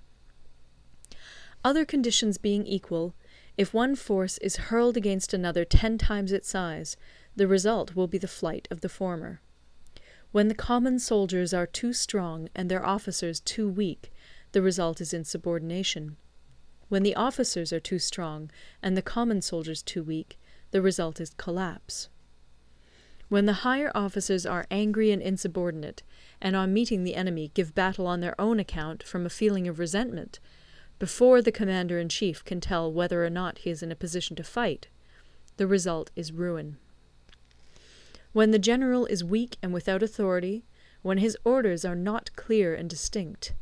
Other conditions being equal, if one force is hurled against another 10 times its size, the result will be the flight of the former. When the common soldiers are too strong and their officers too weak, the result is insubordination. When the officers are too strong and the common soldiers too weak, the result is collapse. When the higher officers are angry and insubordinate, and on meeting the enemy give battle on their own account from a feeling of resentment, before the commander-in-chief can tell whether or not he is in a position to fight, the result is ruin. When the general is weak and without authority, when his orders are not clear and distinct,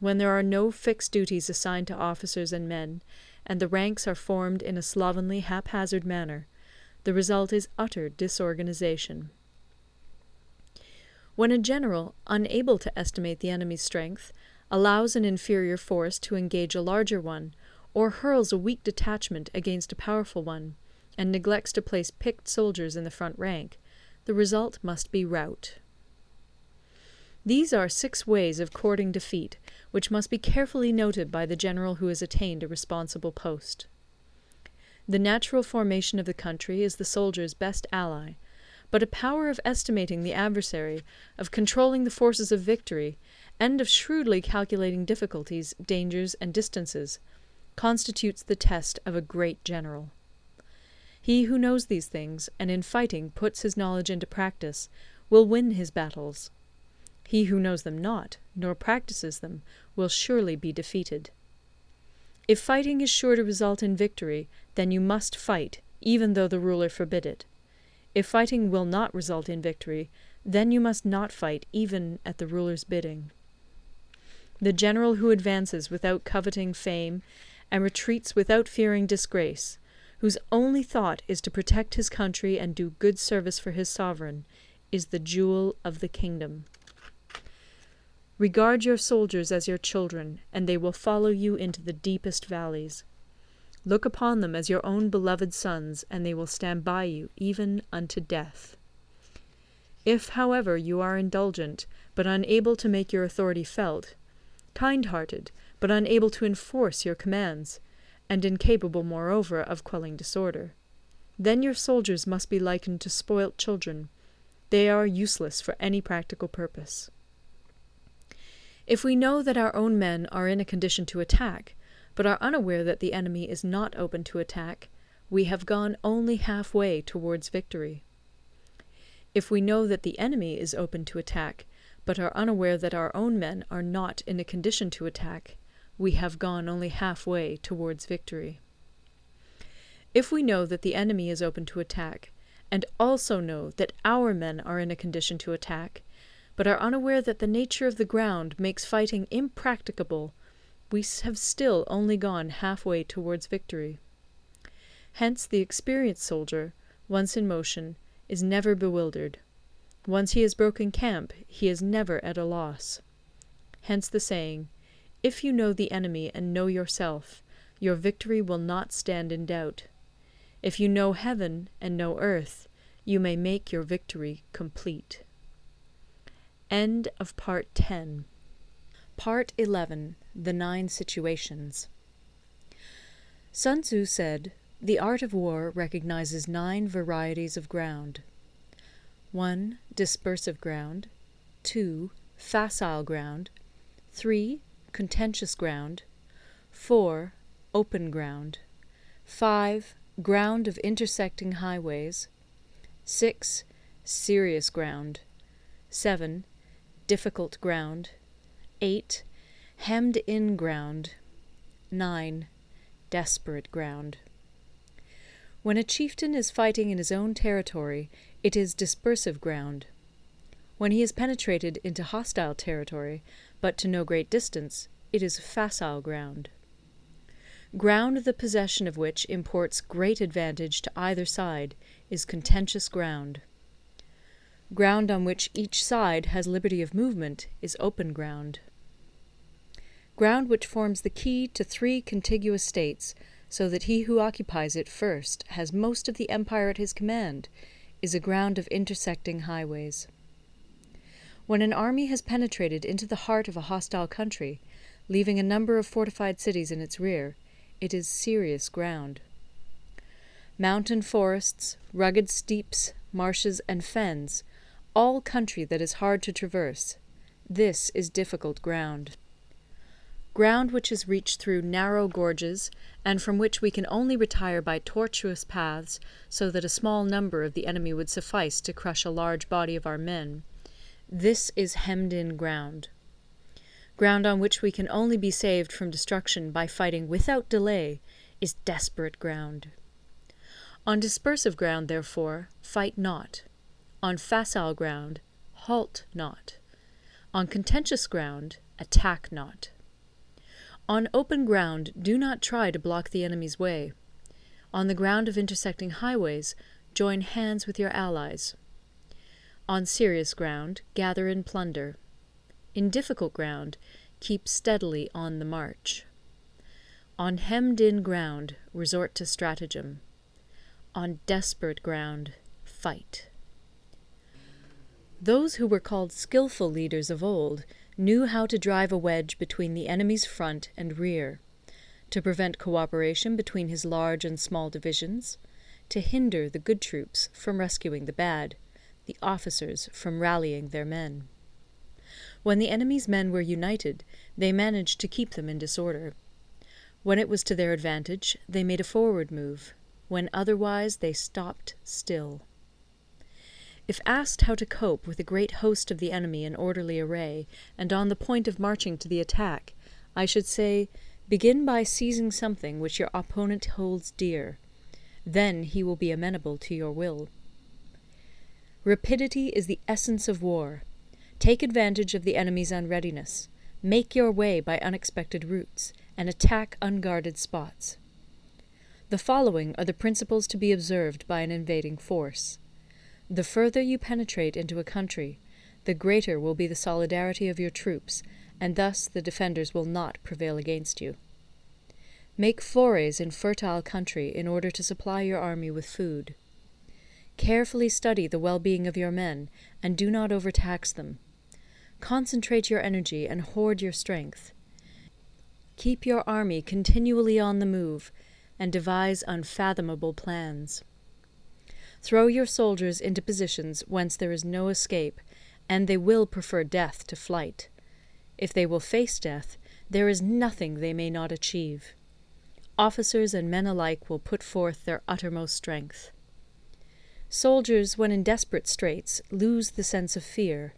when there are no fixed duties assigned to officers and men, and the ranks are formed in a slovenly, haphazard manner, the result is utter disorganization. When a general, unable to estimate the enemy's strength, allows an inferior force to engage a larger one, or hurls a weak detachment against a powerful one, and neglects to place picked soldiers in the front rank, the result must be rout. These are 6 ways of courting defeat, which must be carefully noted by the general who has attained a responsible post. The natural formation of the country is the soldier's best ally, but a power of estimating the adversary, of controlling the forces of victory, and of shrewdly calculating difficulties, dangers, and distances, constitutes the test of a great general. He who knows these things, and in fighting puts his knowledge into practice, will win his battles. He who knows them not, nor practices them, will surely be defeated. If fighting is sure to result in victory, then you must fight, even though the ruler forbid it. If fighting will not result in victory, then you must not fight, even at the ruler's bidding. The general who advances without coveting fame, and retreats without fearing disgrace, whose only thought is to protect his country and do good service for his sovereign, is the jewel of the kingdom. Regard your soldiers as your children, and they will follow you into the deepest valleys. Look upon them as your own beloved sons, and they will stand by you even unto death. If, however, you are indulgent, but unable to make your authority felt, kind-hearted, but unable to enforce your commands, and incapable, moreover, of quelling disorder, then your soldiers must be likened to spoilt children. They are useless for any practical purpose. If we know that our own men are in a condition to attack, but are unaware that the enemy is not open to attack, we have gone only half-way towards victory. If we know that the enemy is open to attack, but are unaware that our own men are not in a condition to attack, we have gone only half-way towards victory. If we know that the enemy is open to attack, and also know that our men are in a condition to attack, but are unaware that the nature of the ground makes fighting impracticable, we have still only gone half-way towards victory. Hence the experienced soldier, once in motion, is never bewildered. Once he has broken camp, he is never at a loss. Hence the saying, "If you know the enemy and know yourself, your victory will not stand in doubt. If you know heaven and know earth, you may make your victory complete." End of Part 10. Part 11. The 9 Situations. Sun Tzu said, "The art of war recognizes 9 varieties of ground. 1. Dispersive ground. 2. Facile ground. 3. Contentious ground. 4. Open ground. 5. Ground of intersecting highways. 6. Serious ground. 7. Difficult ground. 8. Hemmed-in ground. 9. Desperate ground. When a chieftain is fighting in his own territory, it is dispersive ground. When he has penetrated into hostile territory, but to no great distance, it is facile ground. Ground the possession of which imports great advantage to either side is contentious ground. Ground on which each side has liberty of movement is open ground. Ground which forms the key to 3 contiguous states, so that he who occupies it first has most of the empire at his command, is a ground of intersecting highways. When an army has penetrated into the heart of a hostile country, leaving a number of fortified cities in its rear, it is serious ground. Mountain forests, rugged steeps, marshes, and fens, all country that is hard to traverse, this is difficult ground. Ground which is reached through narrow gorges, and from which we can only retire by tortuous paths, so that a small number of the enemy would suffice to crush a large body of our men, this is hemmed-in ground. Ground on which we can only be saved from destruction by fighting without delay is desperate ground. On dispersive ground, therefore, fight not. On facile ground, halt not. On contentious ground, attack not. On open ground, do not try to block the enemy's way. On the ground of intersecting highways, join hands with your allies. On serious ground, gather in plunder. In difficult ground, keep steadily on the march. On hemmed-in ground, resort to stratagem. On desperate ground, fight. Those who were called skillful leaders of old knew how to drive a wedge between the enemy's front and rear, to prevent cooperation between his large and small divisions, to hinder the good troops from rescuing the bad, the officers from rallying their men. When the enemy's men were united, they managed to keep them in disorder. When it was to their advantage, they made a forward move. When otherwise, they stopped still. If asked how to cope with a great host of the enemy in orderly array, and on the point of marching to the attack, I should say, begin by seizing something which your opponent holds dear. Then he will be amenable to your will. Rapidity is the essence of war. Take advantage of the enemy's unreadiness. Make your way by unexpected routes, and attack unguarded spots. The following are the principles to be observed by an invading force. The further you penetrate into a country, the greater will be the solidarity of your troops, and thus the defenders will not prevail against you. Make forays in fertile country in order to supply your army with food. Carefully study the well-being of your men, and do not overtax them. Concentrate your energy and hoard your strength. Keep your army continually on the move, and devise unfathomable plans. Throw your soldiers into positions whence there is no escape, and they will prefer death to flight. If they will face death, there is nothing they may not achieve. Officers and men alike will put forth their uttermost strength. Soldiers, when in desperate straits, lose the sense of fear.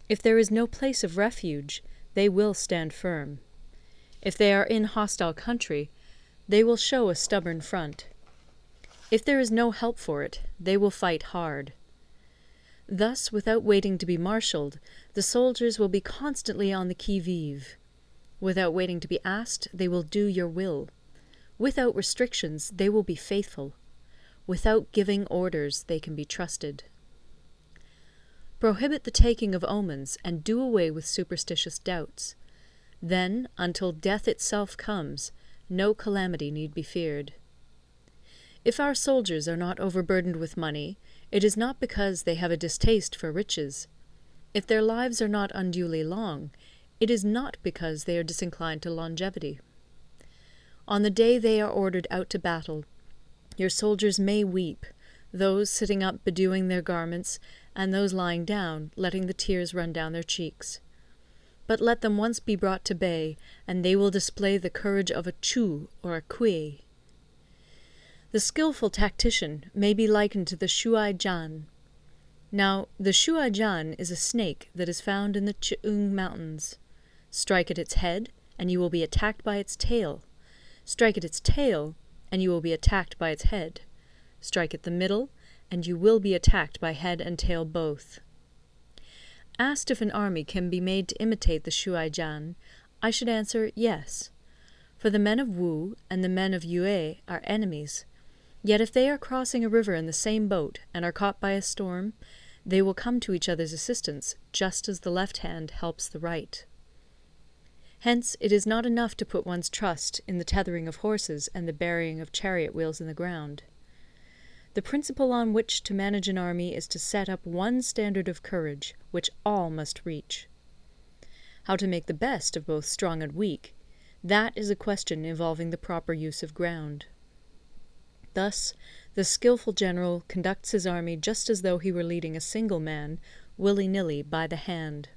If there is no place of refuge, they will stand firm. If they are in hostile country, they will show a stubborn front. If there is no help for it, they will fight hard. Thus, without waiting to be marshalled, the soldiers will be constantly on the qui-vive. Without waiting to be asked, they will do your will. Without restrictions, they will be faithful. Without giving orders, they can be trusted. Prohibit the taking of omens, and do away with superstitious doubts. Then, until death itself comes, no calamity need be feared. If our soldiers are not overburdened with money, it is not because they have a distaste for riches. If their lives are not unduly long, it is not because they are disinclined to longevity. On the day they are ordered out to battle, your soldiers may weep, those sitting up bedewing their garments, and those lying down, letting the tears run down their cheeks. But let them once be brought to bay, and they will display the courage of a Chu or a Kui. The skillful tactician may be likened to the Shuai-jan. Now, the Shuai-jan is a snake that is found in the Ch'ung Mountains. Strike at its head, and you will be attacked by its tail. Strike at its tail, and you will be attacked by its head. Strike at the middle, and you will be attacked by head and tail both. Asked if an army can be made to imitate the Shuai-jan, I should answer yes. For the men of Wu and the men of Yue are enemies. Yet if they are crossing a river in the same boat and are caught by a storm, they will come to each other's assistance, just as the left hand helps the right. Hence, it is not enough to put one's trust in the tethering of horses and the burying of chariot wheels in the ground. The principle on which to manage an army is to set up one standard of courage, which all must reach. How to make the best of both strong and weak, that is a question involving the proper use of ground. Thus, the skilful general conducts his army just as though he were leading a single man, willy-nilly, by the hand.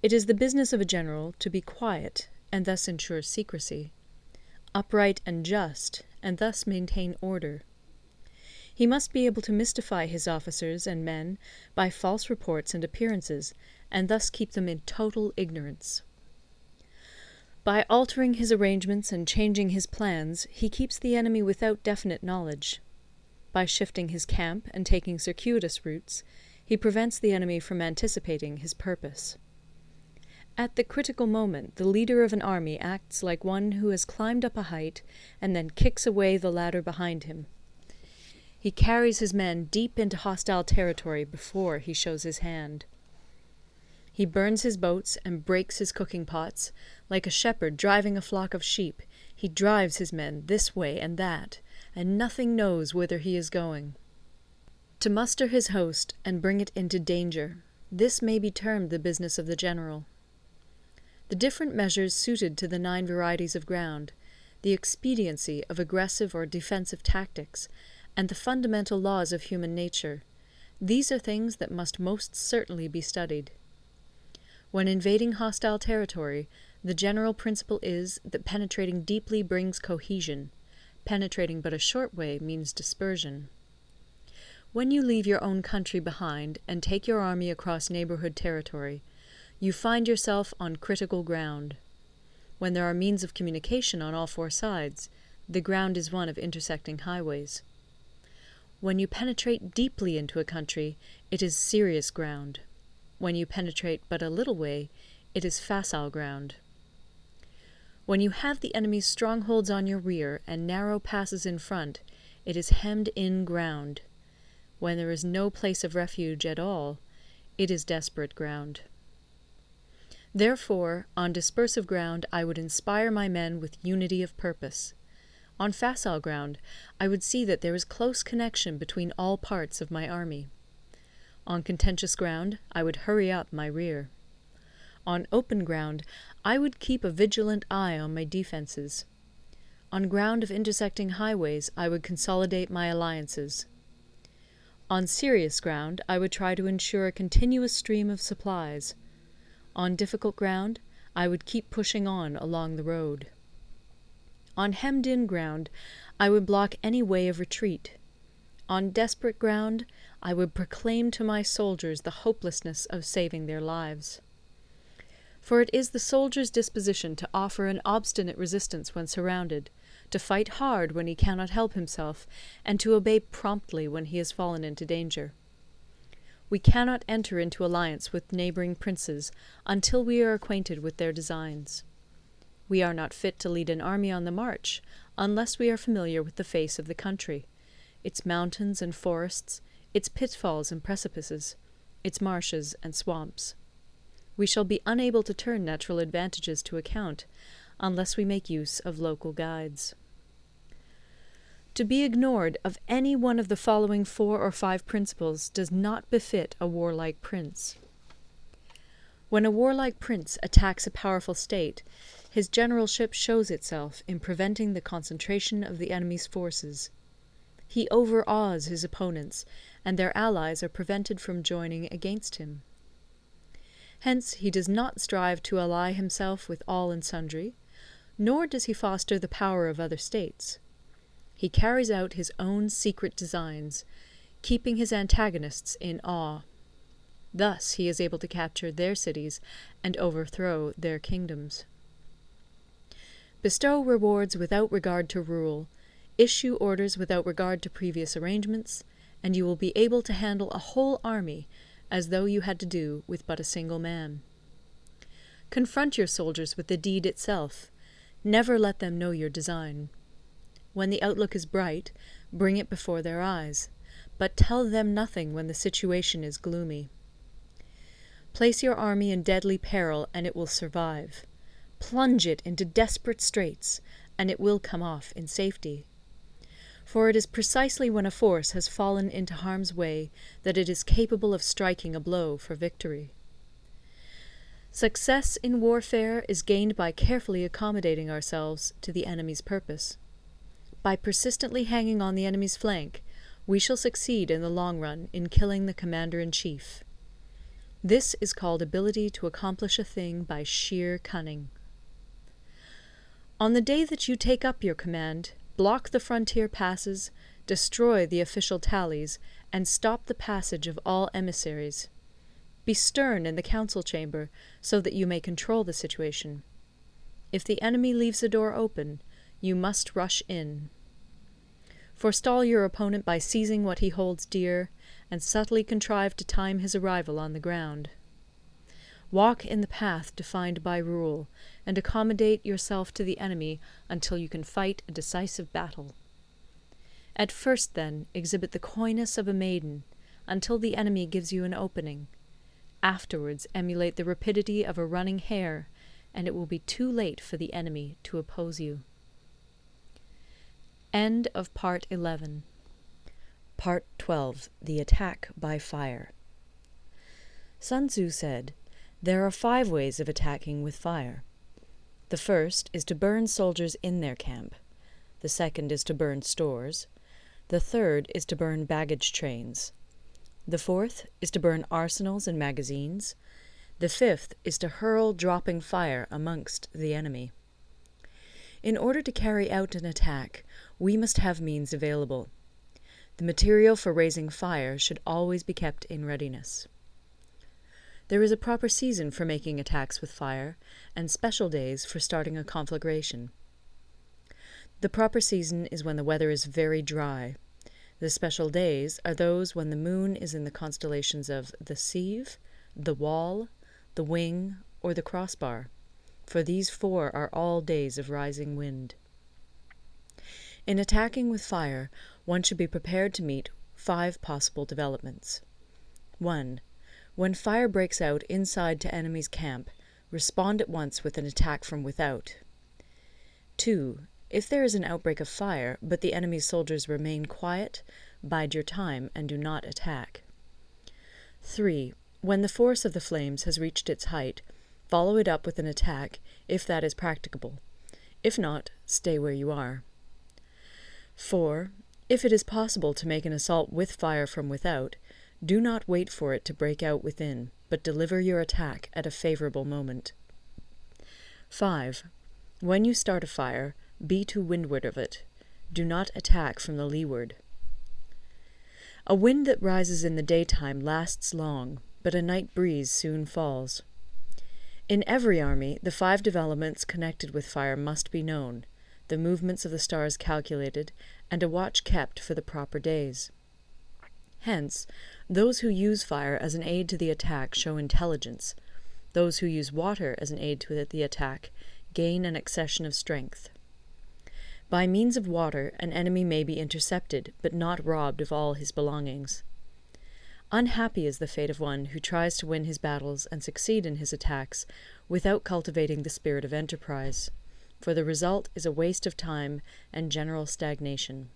It is the business of a general to be quiet, and thus ensure secrecy, upright and just, and thus maintain order. He must be able to mystify his officers and men by false reports and appearances, and thus keep them in total ignorance. By altering his arrangements and changing his plans, he keeps the enemy without definite knowledge. By shifting his camp and taking circuitous routes, he prevents the enemy from anticipating his purpose. At the critical moment, the leader of an army acts like one who has climbed up a height and then kicks away the ladder behind him. He carries his men deep into hostile territory before he shows his hand. He burns his boats and breaks his cooking pots. Like a shepherd driving a flock of sheep, he drives his men this way and that, and nothing knows whither he is going. To muster his host and bring it into danger, this may be termed the business of the general. The different measures suited to the 9 varieties of ground, the expediency of aggressive or defensive tactics, and the fundamental laws of human nature, these are things that must most certainly be studied. When invading hostile territory, the general principle is that penetrating deeply brings cohesion. Penetrating but a short way means dispersion. When you leave your own country behind and take your army across neighborhood territory, you find yourself on critical ground. When there are means of communication on all 4 sides, the ground is one of intersecting highways. When you penetrate deeply into a country, it is serious ground. When you penetrate but a little way, it is facile ground. When you have the enemy's strongholds on your rear and narrow passes in front, it is hemmed-in ground. When there is no place of refuge at all, it is desperate ground. Therefore, on dispersive ground I would inspire my men with unity of purpose. On facile ground, I would see that there is close connection between all parts of my army. On contentious ground, I would hurry up my rear. On open ground, I would keep a vigilant eye on my defences. On ground of intersecting highways, I would consolidate my alliances. On serious ground, I would try to ensure a continuous stream of supplies. On difficult ground, I would keep pushing on along the road. On hemmed-in ground, I would block any way of retreat. On desperate ground, I would proclaim to my soldiers the hopelessness of saving their lives. For it is the soldier's disposition to offer an obstinate resistance when surrounded, to fight hard when he cannot help himself, and to obey promptly when he has fallen into danger. We cannot enter into alliance with neighbouring princes until we are acquainted with their designs. We are not fit to lead an army on the march unless we are familiar with the face of the country, its mountains and forests, its pitfalls and precipices, its marshes and swamps. We shall be unable to turn natural advantages to account unless we make use of local guides. To be ignored of any one of the following 4 or 5 principles does not befit a warlike prince. When a warlike prince attacks a powerful state, his generalship shows itself in preventing the concentration of the enemy's forces. He overawes his opponents, and their allies are prevented from joining against him. Hence he does not strive to ally himself with all and sundry, nor does he foster the power of other states. He carries out his own secret designs, keeping his antagonists in awe. Thus he is able to capture their cities and overthrow their kingdoms. Bestow rewards without regard to rule, issue orders without regard to previous arrangements, and you will be able to handle a whole army as though you had to do with but a single man. Confront your soldiers with the deed itself. Never let them know your design. When the outlook is bright, bring it before their eyes, but tell them nothing when the situation is gloomy. Place your army in deadly peril, and it will survive. Plunge it into desperate straits, and it will come off in safety. For it is precisely when a force has fallen into harm's way that it is capable of striking a blow for victory. Success in warfare is gained by carefully accommodating ourselves to the enemy's purpose. By persistently hanging on the enemy's flank, we shall succeed in the long run in killing the commander-in-chief. This is called ability to accomplish a thing by sheer cunning. On the day that you take up your command, block the frontier passes, destroy the official tallies, and stop the passage of all emissaries. Be stern in the council chamber, so that you may control the situation. If the enemy leaves the door open, you must rush in. Forestall your opponent by seizing what he holds dear, and subtly contrive to time his arrival on the ground. Walk in the path defined by rule, and accommodate yourself to the enemy until you can fight a decisive battle. At first, then, exhibit the coyness of a maiden, until the enemy gives you an opening. Afterwards emulate the rapidity of a running hare, and it will be too late for the enemy to oppose you. End of Part 11. Part 12. The Attack by Fire. Sun Tzu said, "There are 5 ways of attacking with fire. The first is to burn soldiers in their camp. The second is to burn stores. The third is to burn baggage trains. The fourth is to burn arsenals and magazines. The fifth is to hurl dropping fire amongst the enemy." In order to carry out an attack, we must have means available. The material for raising fire should always be kept in readiness. There is a proper season for making attacks with fire, and special days for starting a conflagration. The proper season is when the weather is very dry. The special days are those when the moon is in the constellations of the Sieve, the Wall, the Wing, or the Crossbar, for these 4 are all days of rising wind. In attacking with fire, one should be prepared to meet 5 possible developments. 1. When fire breaks out inside to enemy's camp, respond at once with an attack from without. 2. If there is an outbreak of fire, but the enemy's soldiers remain quiet, bide your time and do not attack. 3. When the force of the flames has reached its height, follow it up with an attack, if that is practicable. If not, stay where you are. 4. If it is possible to make an assault with fire from without, do not wait for it to break out within, but deliver your attack at a favorable moment. 5. When you start a fire, be to windward of it. Do not attack from the leeward. A wind that rises in the daytime lasts long, but a night breeze soon falls. In every army, the 5 developments connected with fire must be known, the movements of the stars calculated, and a watch kept for the proper days. Hence, those who use fire as an aid to the attack show intelligence. Those who use water as an aid to the attack gain an accession of strength. By means of water, an enemy may be intercepted, but not robbed of all his belongings. Unhappy is the fate of one who tries to win his battles and succeed in his attacks without cultivating the spirit of enterprise, for the result is a waste of time and general stagnation.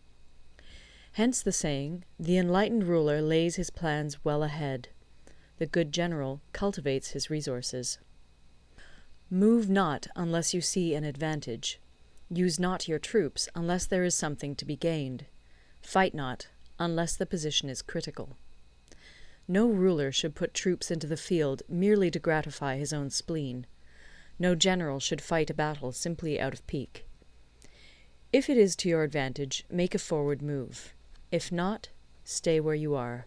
Hence the saying, "The enlightened ruler lays his plans well ahead. The good general cultivates his resources." Move not unless you see an advantage. Use not your troops unless there is something to be gained. Fight not unless the position is critical. No ruler should put troops into the field merely to gratify his own spleen. No general should fight a battle simply out of pique. If it is to your advantage, make a forward move. If not, stay where you are.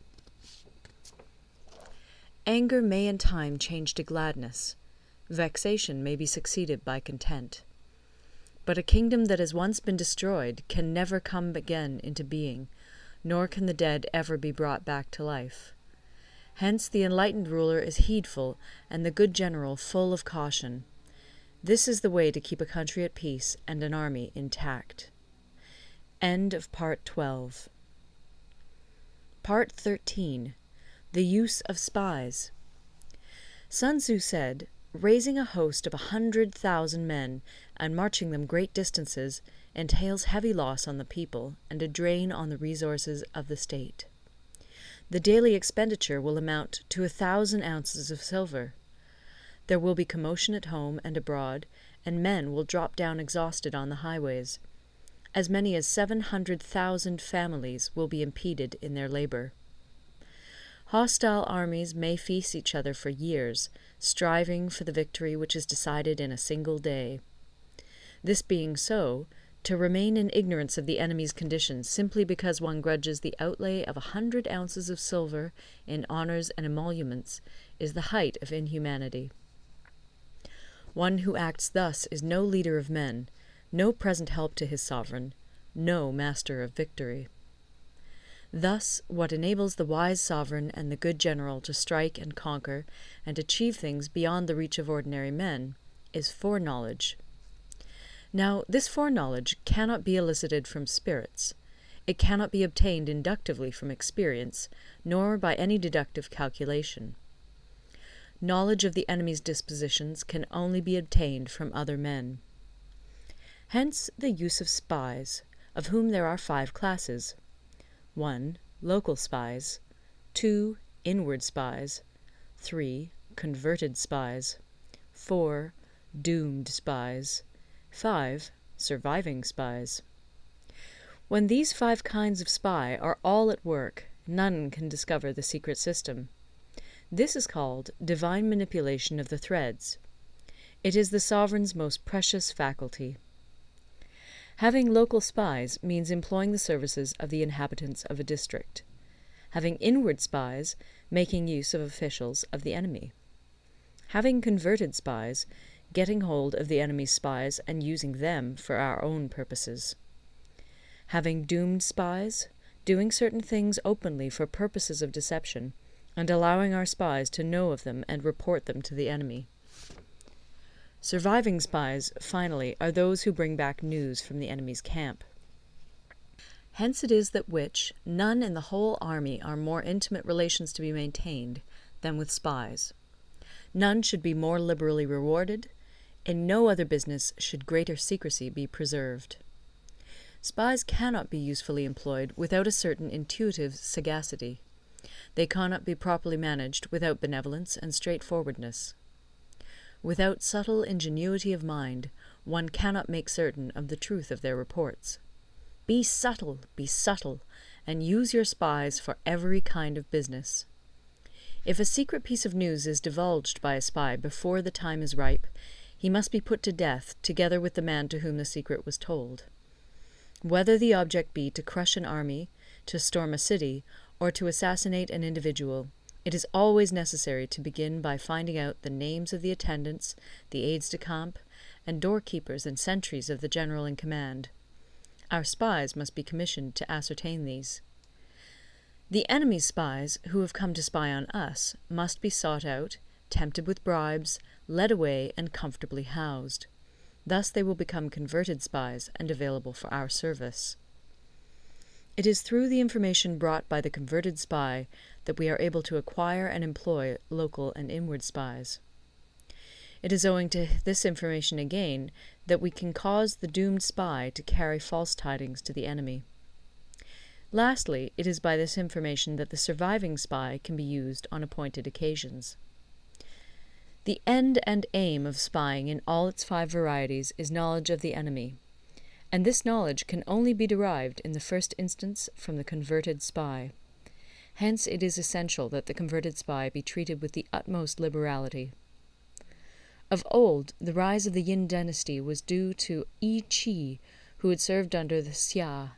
Anger may in time change to gladness. Vexation may be succeeded by content. But a kingdom that has once been destroyed can never come again into being, nor can the dead ever be brought back to life. Hence the enlightened ruler is heedful, and the good general full of caution. This is the way to keep a country at peace and an army intact. End of Part 12. Part 13. The Use of Spies. Sun Tzu said, "Raising a host of 100,000 men and marching them great distances entails heavy loss on the people and a drain on the resources of the state. The daily expenditure will amount to 1,000 ounces of silver. There will be commotion at home and abroad, and men will drop down exhausted on the highways. As many as 700,000 families will be impeded in their labor. Hostile armies may feast each other for years, striving for the victory which is decided in a single day. This being so, to remain in ignorance of the enemy's condition simply because one grudges the outlay of 100 ounces of silver in honours and emoluments is the height of inhumanity. One who acts thus is no leader of men, no present help to his sovereign, no master of victory. Thus, what enables the wise sovereign and the good general to strike and conquer and achieve things beyond the reach of ordinary men is foreknowledge. Now, this foreknowledge cannot be elicited from spirits. It cannot be obtained inductively from experience, nor by any deductive calculation. Knowledge of the enemy's dispositions can only be obtained from other men. Hence the use of spies, of whom there are 5 classes. 1. Local spies. 2. Inward spies. 3. Converted spies. 4. Doomed spies. 5. Surviving spies. When these 5 kinds of spy are all at work, none can discover the secret system. This is called divine manipulation of the threads. It is the sovereign's most precious faculty. Having local spies means employing the services of the inhabitants of a district. Having inward spies, making use of officials of the enemy. Having converted spies, getting hold of the enemy's spies and using them for our own purposes. Having doomed spies, doing certain things openly for purposes of deception, and allowing our spies to know of them and report them to the enemy. Surviving spies, finally, are those who bring back news from the enemy's camp. Hence it is that none in the whole army are more intimate relations to be maintained than with spies. None should be more liberally rewarded. In no other business should greater secrecy be preserved. Spies cannot be usefully employed without a certain intuitive sagacity. They cannot be properly managed without benevolence and straightforwardness. Without subtle ingenuity of mind, one cannot make certain of the truth of their reports. Be subtle, and use your spies for every kind of business. If a secret piece of news is divulged by a spy before the time is ripe, he must be put to death together with the man to whom the secret was told. Whether the object be to crush an army, to storm a city, or to assassinate an individual, it is always necessary to begin by finding out the names of the attendants, the aides-de-camp, and doorkeepers and sentries of the general in command. Our spies must be commissioned to ascertain these. The enemy's spies, who have come to spy on us, must be sought out, tempted with bribes, led away, and comfortably housed. Thus they will become converted spies and available for our service. It is through the information brought by the converted spy that we are able to acquire and employ local and inward spies. It is owing to this information again that we can cause the doomed spy to carry false tidings to the enemy. Lastly, it is by this information that the surviving spy can be used on appointed occasions. The end and aim of spying in all its 5 varieties is knowledge of the enemy, and this knowledge can only be derived in the first instance from the converted spy. Hence it is essential that the converted spy be treated with the utmost liberality. Of old, the rise of the Yin dynasty was due to Yi Qi, who had served under the Xia.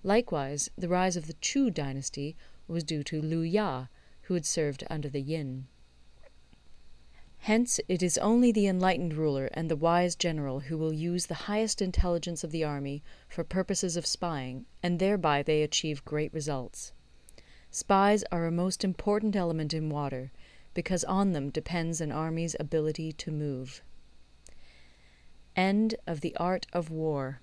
Likewise, the rise of the Chu dynasty was due to Lu Ya, who had served under the Yin. Hence, it is only the enlightened ruler and the wise general who will use the highest intelligence of the army for purposes of spying, and thereby they achieve great results. Spies are a most important element in water, because on them depends an army's ability to move. End of the Art of War.